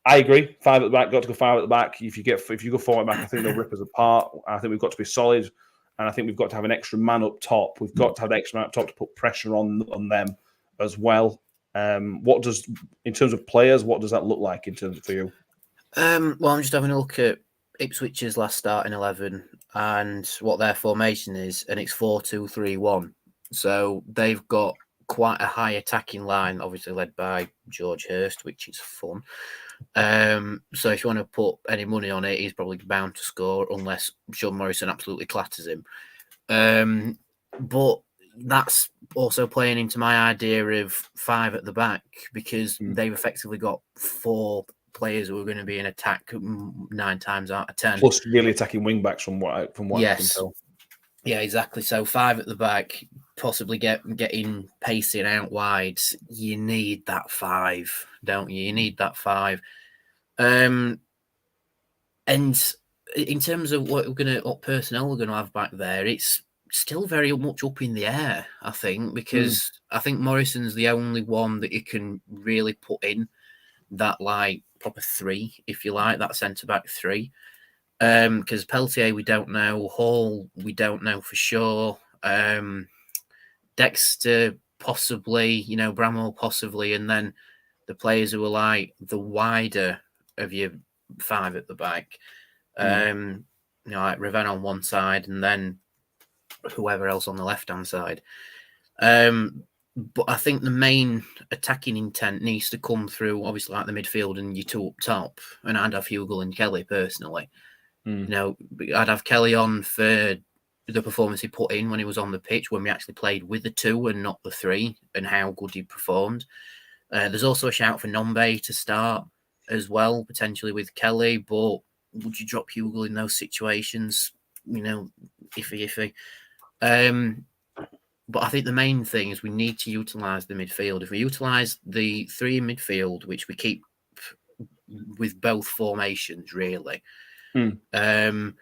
I agree. 5 at the back, got to go 5 at the back. If you go 4 at the back, I think they'll rip us apart. I think we've got to be solid, and I think we've got to have an extra man up top. We've got to have an extra man up top to put pressure on them as well. In terms of players, what does that look like for you? Well, I'm just having a look at Ipswich's last starting 11 and what their formation is, and it's 4-2-3-1. So they've got quite a high attacking line, obviously led by George Hurst, which is fun. So if you want to put any money on it, he's probably bound to score unless Sean Morrison absolutely clatters him. But that's also playing into my idea of 5 at the back, because they've effectively got 4 players who are going to be in attack 9 times out of 10. Plus really attacking wing backs from what I can tell. Yeah, exactly. So 5 at the back, possibly getting pacing out wide. You need that 5, don't you? You need that 5. And in terms of what personnel we're going to have back there, it's still very much up in the air, I think, because I think Morrison's the only one that you can really put in that proper 3, if you like, that centre back 3. Because Peltier, we don't know. Hall, we don't know for sure. Dexter, possibly. Bramwell, possibly. And then the players who are the wider of your 5 at the back. Like Raven on one side, and then whoever else on the left-hand side. But I think the main attacking intent needs to come through, obviously, the midfield and your 2 up top. And I'd have Hugill and Kelly, personally. I'd have Kelly on for the performance he put in when he was on the pitch, when we actually played with the 2 and not the 3, and how good he performed. There's also a shout for Nombe to start as well, potentially with Kelly, but would you drop Hugill in those situations? Iffy. But I think the main thing is we need to utilise the midfield. If we utilise the 3 in midfield, which we keep with both formations, really, then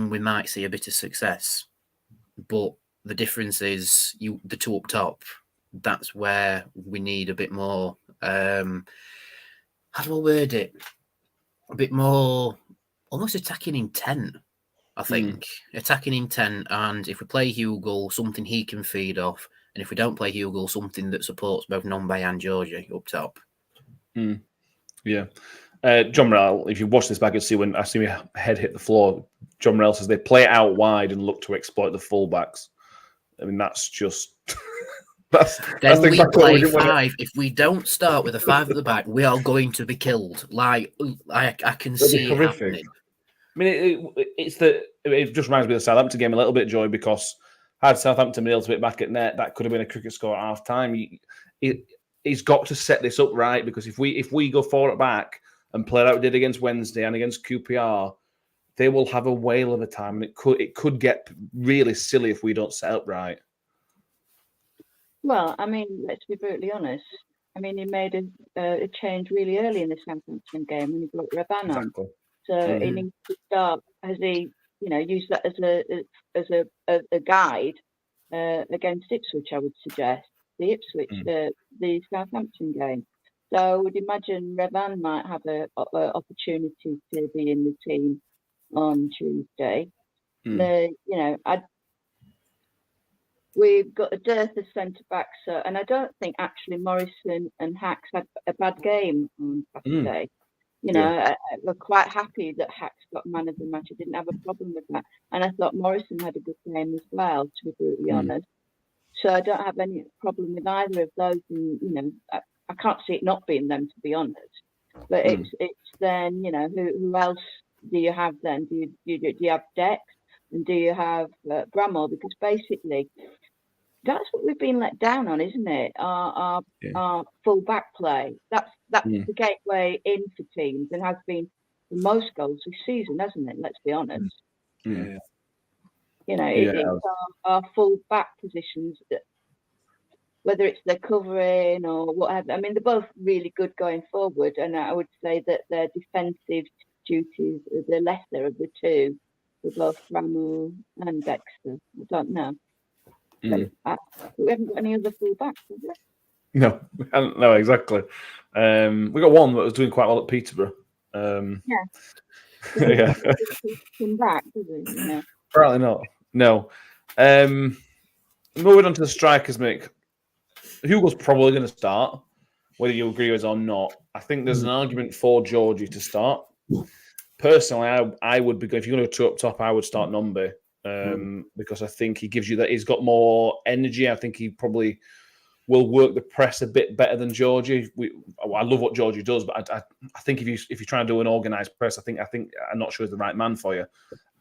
we might see a bit of success. But the difference is the 2 up top. That's where we need a bit more. How do I word it? A bit more, almost attacking intent. I think attacking intent, and if we play Hugill, something he can feed off, and if we don't play Hugill, something that supports both Nombe and Georgie up top. Yeah. John Morrell, if you watch this back and see when I see my head hit the floor, John Morrell says they play it out wide and look to exploit the fullbacks. I mean, that's just that's then we play 5. If we don't start with a 5 at the back, we are going to be killed. I can see it happening. I mean, it just reminds me of the Southampton game a little bit, Joy, because had Southampton been able to get back at net, that could have been a cricket score at half time. He's got to set this up right, because if we go 4 at back and play like we did against Wednesday and against QPR, they will have a whale of a time, and it could get really silly if we don't set up right. Well, I mean, let's be brutally honest. I mean, he made a change really early in the Southampton game when he brought Ravan on. Exactly. So he needs to start. Has he, used that as a guide against Ipswich? I would suggest the Ipswich, the Southampton game. So I would imagine Ravan might have an opportunity to be in the team on Tuesday. we've got a dearth of centre backs, and I don't think actually Morrison and Hacks had a bad game on Saturday. You know, we're quite happy that Hacks got man of the match. I didn't have a problem with that, and I thought Morrison had a good game as well, to be brutally honest. So I don't have any problem with either of those. And you know, I can't see it not being them, to be honest. But it's then, you know, who else do you have then? Do you have Dex, and do you have Bramall? Because basically, that's what we've been let down on, isn't it? Our full back play. That's the gateway in for teams, and has been the most goals this season, hasn't it? Let's be honest. Yeah. You know, it's our full back positions that, whether it's their covering or whatever. I mean, they're both really good going forward, and I would say that their defensive duties are the lesser of the two, for both Bramall and Dexter. I don't know. We haven't got any other full backs, have we? No, exactly. We got one that was doing quite well at Peterborough. Yeah. Come back, does he? No. Apparently not. No. Moving on to the strikers, Mick. Hugo's probably going to start, whether you agree with it or not. I think there's an argument for Georgie to start. Personally, I would be, if you're going to go up top, I would start Nombe, because I think he gives you that. He's got more energy. I think he probably will work the press a bit better than Georgie. I love what Georgie does, but I think if you try and do an organised press, I think I'm not sure he's the right man for you.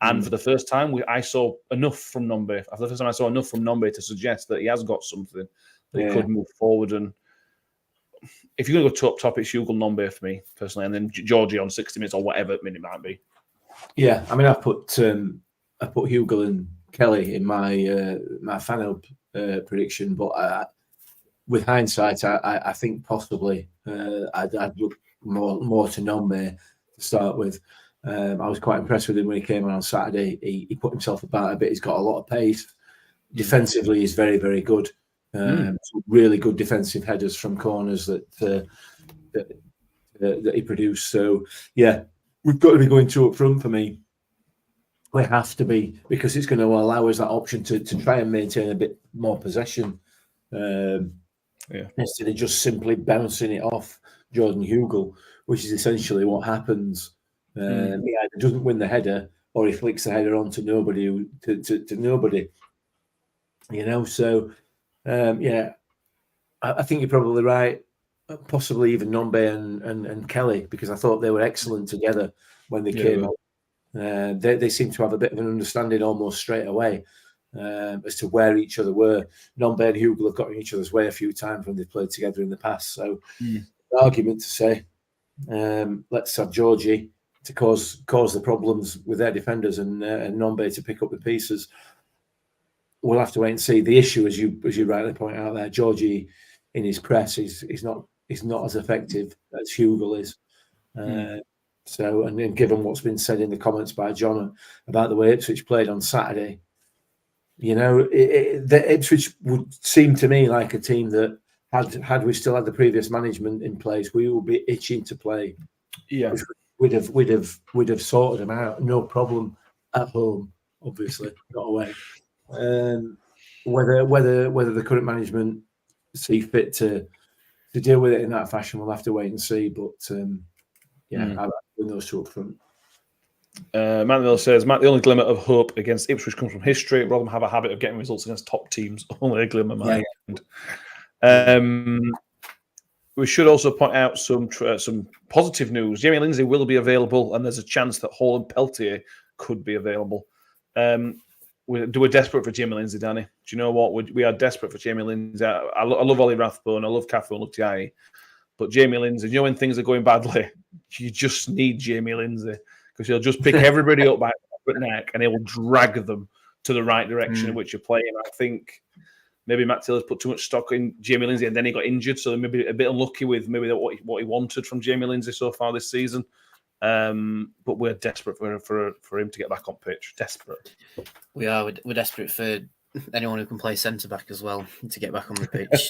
And for the first time, I saw enough from Nombe. For the first time, I saw enough from Nombe to suggest that he has got something that he could move forward. And if you're going to go top, it's Hugo Nombe for me personally, and then Georgie on 60 minutes or whatever minute might be. Yeah, I mean, I put Hugo and Kelly in my final prediction, but with hindsight, I think possibly I'd look more to Nombe to start with. I was quite impressed with him when he came on Saturday. He put himself about a bit. He's got a lot of pace. Defensively, he's very, very good. Really good defensive headers from corners that he produced. So, yeah, we've got to be going two up front for me. We have to be, because it's going to allow us that option to try and maintain a bit more possession. Instead of just simply bouncing it off Jordan Hugo, which is essentially what happens. He either doesn't win the header or he flicks the header on to nobody. To nobody, you know. So, I think you're probably right. Possibly even Nombe and Kelly, because I thought they were excellent together when they came up. They seem to have a bit of an understanding almost straight away as to where each other were. Nombe and Hugo have got in each other's way a few times when they've played together in the past. So, the argument to say, let's have Georgie to cause the problems with their defenders and Nombe to pick up the pieces. We'll have to wait and see. The issue, as you rightly point out there, Georgie in his press is not as effective as Hugo is. So, and then given what's been said in the comments by John about the way Ipswich played on Saturday, you know, the Ipswich would seem to me like a team that had we still had the previous management in place, we would be itching to play. Yeah, we'd have sorted them out, no problem at home. Obviously, not away. Whether the current management see fit to deal with it in that fashion, we'll have to wait and see. But I'll win those two up front. Matt Miller says, Matt, the only glimmer of hope against Ipswich comes from history. Rotherham have a habit of getting results against top teams. Only a glimmer, my end. We should also point out some positive news. Jamie Lindsay will be available, and there's a chance that Hall and Peltier could be available. We're desperate for Jamie Lindsay, Danny. Do you know what? We are desperate for Jamie Lindsay. I love Ollie Rathbone. I love Cafu and Lutiai. But Jamie Lindsay, you know when things are going badly, you just need Jamie Lindsay, because he'll just pick everybody up by the neck and he will drag them to the right direction in which you're playing. I think maybe Matt Taylor's put too much stock in Jamie Lindsay and then he got injured, so maybe a bit unlucky with maybe what he wanted from Jamie Lindsay so far this season. But we're desperate for him to get back on pitch. Desperate. We are. We're desperate for anyone who can play centre back as well to get back on the pitch.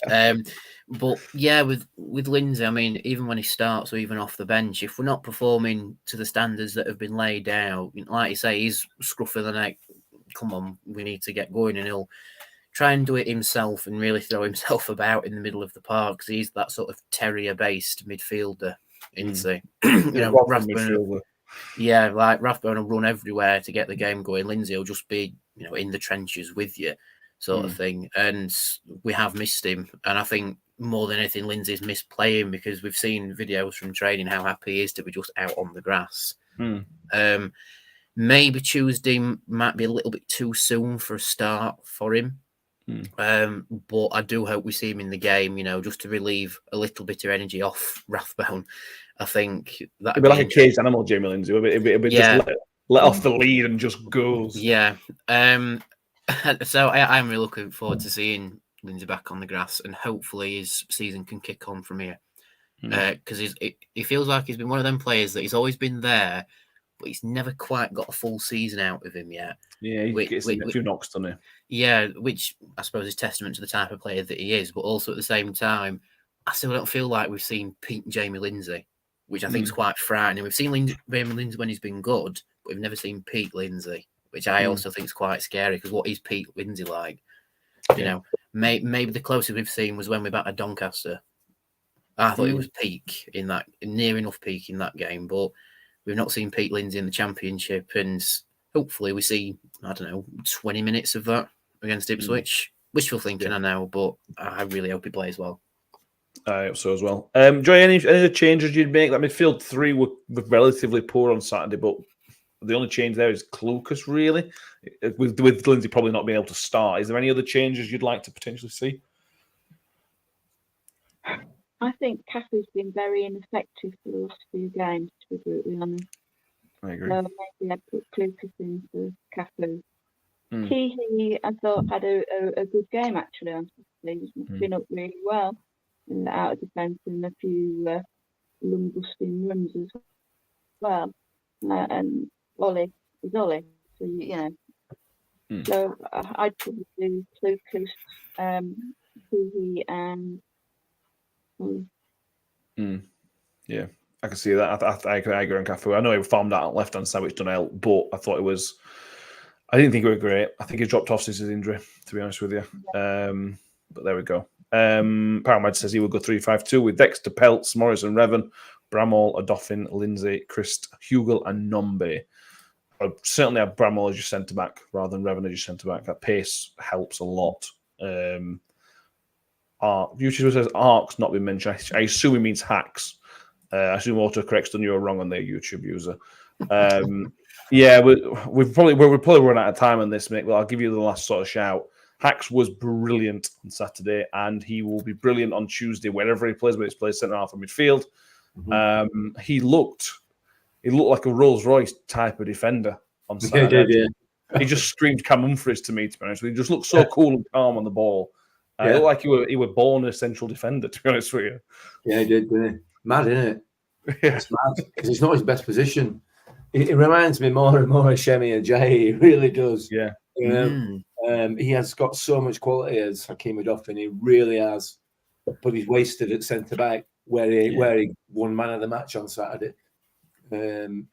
But yeah, with Lindsay, I mean, even when he starts or even off the bench, if we're not performing to the standards that have been laid out, like you say, he's scruff of the neck. Come on, we need to get going, and try and do it himself and really throw himself about in the middle of the park, because he's that sort of terrier-based midfielder, isn't he? Rathbone, like Rathbone will run everywhere to get the game going. Lindsay will just be, in the trenches with you, sort of thing. And we have missed him. And I think more than anything, Lindsay's missed playing, because we've seen videos from training how happy he is to be just out on the grass. Maybe Tuesday might be a little bit too soon for a start for him. But I do hope we see him in the game, just to relieve a little bit of energy off Rathbone. I think that it'd be like a caged animal, Jamie Lindsay. It'd be just let off the lead and just goes. Yeah. So I'm really looking forward to seeing Lindsay back on the grass, and hopefully his season can kick on from here. Because he feels like he's been one of them players that he's always been there, but he's never quite got a full season out of him yet. Yeah, he gets a few knocks, doesn't he? Yeah, which I suppose is testament to the type of player that he is. But also at the same time, I still don't feel like we've seen peak Jamie Lindsay, which I think is quite frightening. We've seen Jamie Lindsay when he's been good, but we've never seen peak Lindsay, which I also think is quite scary, because what is peak Lindsay like? Maybe the closest we've seen was when we battered Doncaster. I thought it was peak in that, near enough peak in that game, but we've not seen Pete Lindsay in the Championship, and hopefully we see, 20 minutes of that against Ipswich. Wishful thinking, I know, but I really hope he plays well. I hope so as well. Joy, any of the changes you'd make? That midfield three were relatively poor on Saturday, but the only change there is Clucas, really, with Lindsay probably not being able to start. Is there any other changes you'd like to potentially see? I think Cafu's been very ineffective for the last few games, to be brutally honest. I agree. So maybe I'd put Clucas in for Cafu. Keehee, I thought, had a good game, actually, on Saturday. He's been up really well out of defence, and a few lung-busting runs as well. And Ollie is Ollie. So, So I'd probably do Clucas, Keehee, and Yeah, I can see that. I agree on Cafu. I know he farmed out left hand side, which done help, but I thought it was. I didn't think it was great. I think he dropped off since his injury, to be honest with you. But there we go. Paramount says he will go 3-5-2 with Dexter, Peltz, Morris, and Revan, Bramall, Odoffin, Lindsay, Christ, Hugel, and Nombe. I'd certainly have Bramall as your centre back rather than Revan as your centre back. That pace helps a lot. YouTube says Ark's not been mentioned. I assume he means hacks. I assume autocorrect's done you wrong on their YouTube user. We've probably run out of time on this, Mick. Well, I'll give you the last sort of shout. Hacks was brilliant on Saturday, and he will be brilliant on Tuesday wherever he plays, whether he's plays centre half or midfield. He looked like a Rolls Royce type of defender on Saturday. He just screamed Cam Humphries to me, to be honest. He just looked so cool and calm on the ball. It looked like he were born a central defender, to be honest with you. Yeah, he did, didn't he? Mad, isn't it? Yeah. It's mad, because it's not his best position. It reminds me more and more of Shemi Ajayi. He really does. Yeah. He has got so much quality as Hakeem Odoffin. He really has. But he's wasted at centre-back where he won man of the match on Saturday. He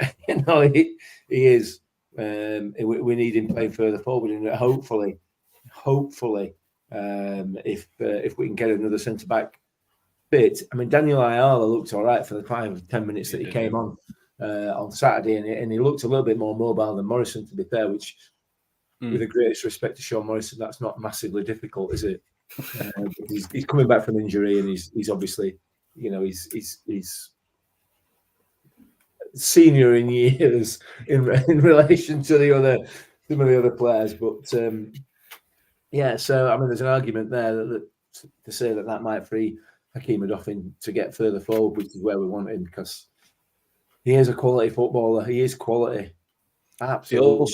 is. We need him playing further forward. And hopefully, if we can get another centre back bit. I mean, Daniel Ayala looked all right for the 5-10 minutes that he came on Saturday, and he looked a little bit more mobile than Morrison, to be fair. Which, with the greatest respect to Sean Morrison, that's not massively difficult, is it? He's coming back from injury, and he's obviously, he's senior in years in relation to some of the other players, but. So I mean, there's an argument there that to say that might free Hakeem Odoffin to get further forward, which is where we want him, because he is a quality footballer. He is quality. Absolutely.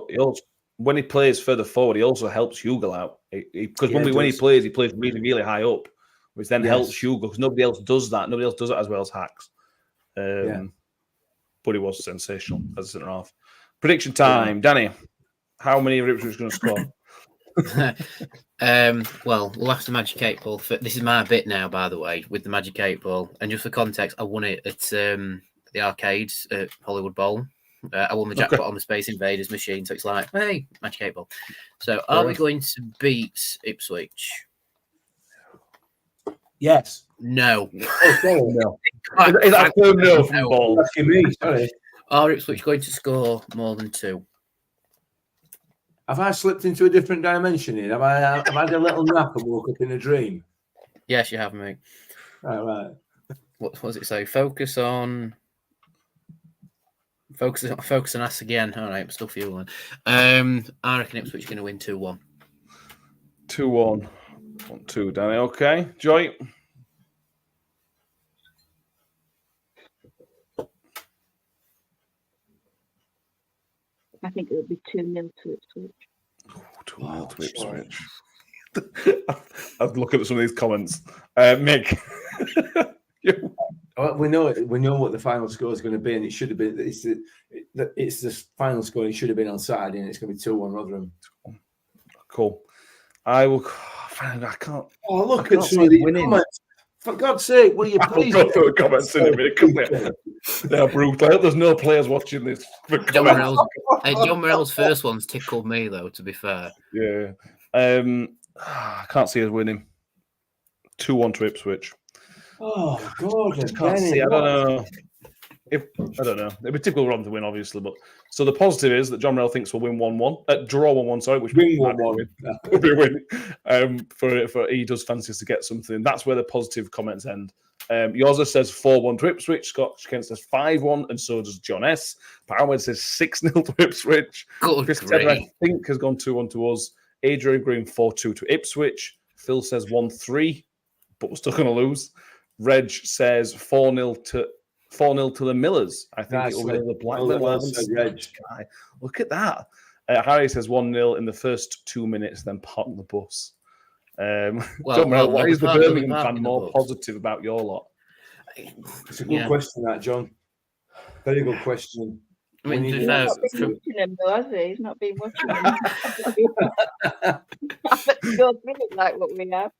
He also when he plays further forward, he also helps Hugel out. Because when he plays really, really high up, which then helps Hugel, because nobody else does that. Nobody else does it as well as Hacks. But he was sensational as a centre half. Prediction time, Danny. How many of Ipswich going to score? Well, we'll have the Magic 8 Ball. This is my bit now, by the way, with the Magic 8 Ball. And just for context, I won it at the arcades at Hollywood Bowl I won the jackpot on the Space Invaders machine, so it's like, hey, Magic 8 Ball. So, are we going to beat Ipswich? Yes. No. Oh, sorry. No. Is that a firm no from Ball? Asking me, sorry. Are Ipswich going to score more than 2? Have I slipped into a different dimension here? Have I had a little nap and woke up in a dream? Yes, you have, mate. Right. What does it say? Focus on us again. All right, I'm still fueling. I reckon Ipswich are going to win 2-1. 2-1. 1-2, Danny. Okay. Joy? I think it'll be 2-0 to Ipswich. 2-0 to Ipswich. I'm looking at some of these comments. Mick? We know what the final score is going to be, and it should have been. It's the final score. And it should have been on Saturday, and it's going to be 2-1 Rotherham. Cool. I will. I can't. Oh, look at some of the comments. For God's sake, will you please? I'll go through the comments in a minute. Come here. They're brutal. I hope there's no players watching this. John Morell's first one's tickled me, though, to be fair. Yeah. I can't see us winning. 2-1 to Ipswich. Oh God! I just can't see. I don't know. I don't know. It'd be typical Rotherham to win, obviously, but so the positive is that John Morell thinks we'll win 1-1, draw 1-1. Sorry, which win 1-1 would be a win. For he does fancy us to get something. That's where the positive comments end. Yoza says 4-1 to Ipswich. Scott Kent says 5-1, and so does John S. Powerhead says 6-0 to Ipswich. Chris Tedder, I think, has gone 2-1 to us. Adrian Green 4-2 to Ipswich. Phil says 1-3, but we're still going to lose. Reg says 4-0 to the Millers. I think it will be the Black Millers. Look at that. Harry says 1-0 in the first 2 minutes, then park the bus. Why is the Birmingham fan more positive about your lot? It's a good question, that, John. Very good question. I mean, He's not been watching him, though, has he? He's not been watching him. Go through it like what we have.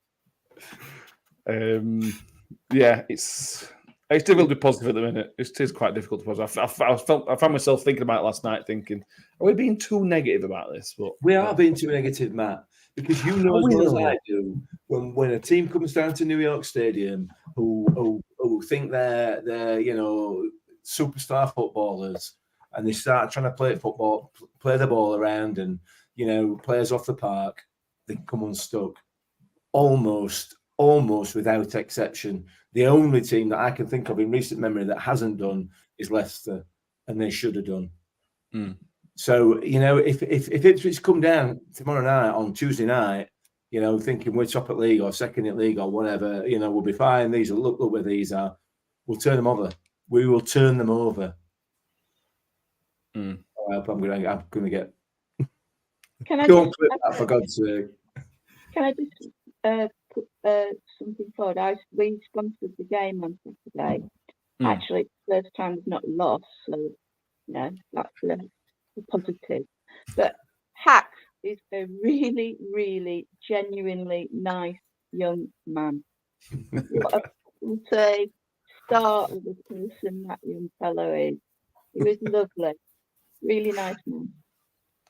Yeah, it's difficult to be positive at the minute. It is quite difficult to be positive. I found myself thinking about it last night, thinking, are we being too negative about this? But we are being too negative, Matt, because you know as well as I do, when a team comes down to New York Stadium who think they're superstar footballers, and they start trying to play the ball around, and players off the park, they come unstuck. Almost without exception. The only team that I can think of in recent memory that hasn't done is Leicester, and they should have done. So, if Ipswich come down tomorrow night on Tuesday night, thinking we're top at league or second at league or whatever, we'll be fine. These are look where these are. We'll turn them over. We will turn them over. I hope I'm going to get. Don't clip that, for God's sake. Can I just put something forward? We sponsored the game on Saturday. Actually, it's the first time we've not lost, so that's a positive. But Hack is a really, really, genuinely nice young man. What I would say, start of the person that young fellow is. He was lovely, really nice man.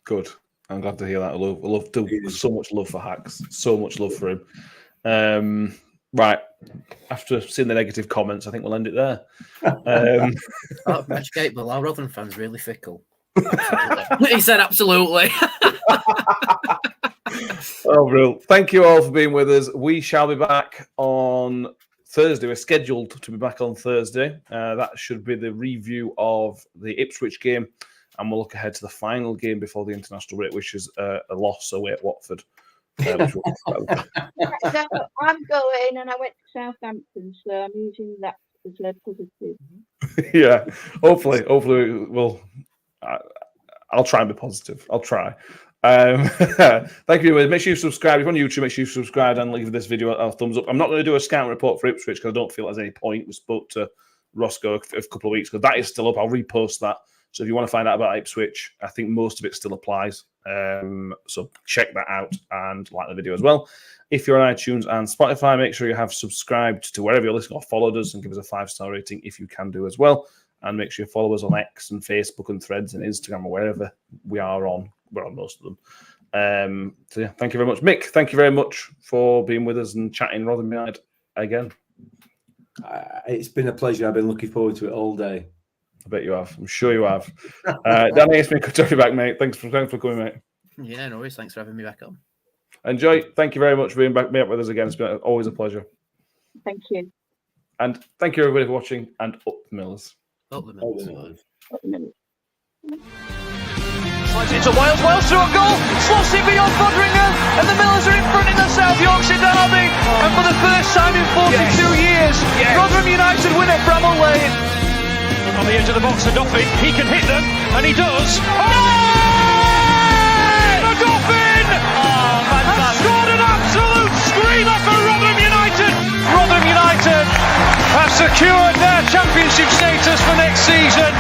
Good. I'm glad to hear that. I love so much love for Hacks. So much love for him. Right. After seeing the negative comments, I think we'll end it there. Magic 8 Ball, our Rotherham fans really fickle. He said absolutely. Oh, brilliant. Thank you all for being with us. We shall be back on Thursday. We're scheduled to be back on Thursday. That should be the review of the Ipswich game, and we'll look ahead to the final game before the international break, which is a loss away at Watford. So I'm going, and I went to Southampton, so I'm using that as a positive. Yeah, hopefully we'll. I'll try and be positive. I'll try. Thank you. Make sure you subscribe. If you're on YouTube, make sure you subscribe and leave this video a thumbs up. I'm not going to do a scout report for Ipswich because I don't feel there's any point. We spoke to Roscoe a couple of weeks ago. That is still up. I'll repost that. So if you want to find out about Ipswich, I think most of it still applies. So check that out and like the video as well. If you're on iTunes and Spotify, make sure you have subscribed to wherever you're listening or followed us and give us a 5-star rating if you can do as well. And make sure you follow us on X and Facebook and Threads and Instagram or wherever we are on. We're on most of them. So yeah, thank you very much. Mick, thank you very much for being with us and chatting Rotherham United again. It's been a pleasure. I've been looking forward to it all day. I bet you have. I'm sure you have. Danny, it's been good to have you back, mate. Thanks for coming, mate. Yeah, no worries. Thanks for having me back on. And Joy, thank you very much for being back with us again. It's been always a pleasure. Thank you. And thank you everybody for watching. And up the Millers. Up the Millers. Slides into Wales, Wales through a goal, slots it beyond Foderingham, and the Millers are in front in the South Yorkshire derby. And for the first time in 42 years, Rotherham United win at Bramall Lane. On the edge of the box for Doffin, he can hit them, and he does. Doffin has scored an absolute screamer for Rotherham United. Rotherham United have secured their championship status for next season.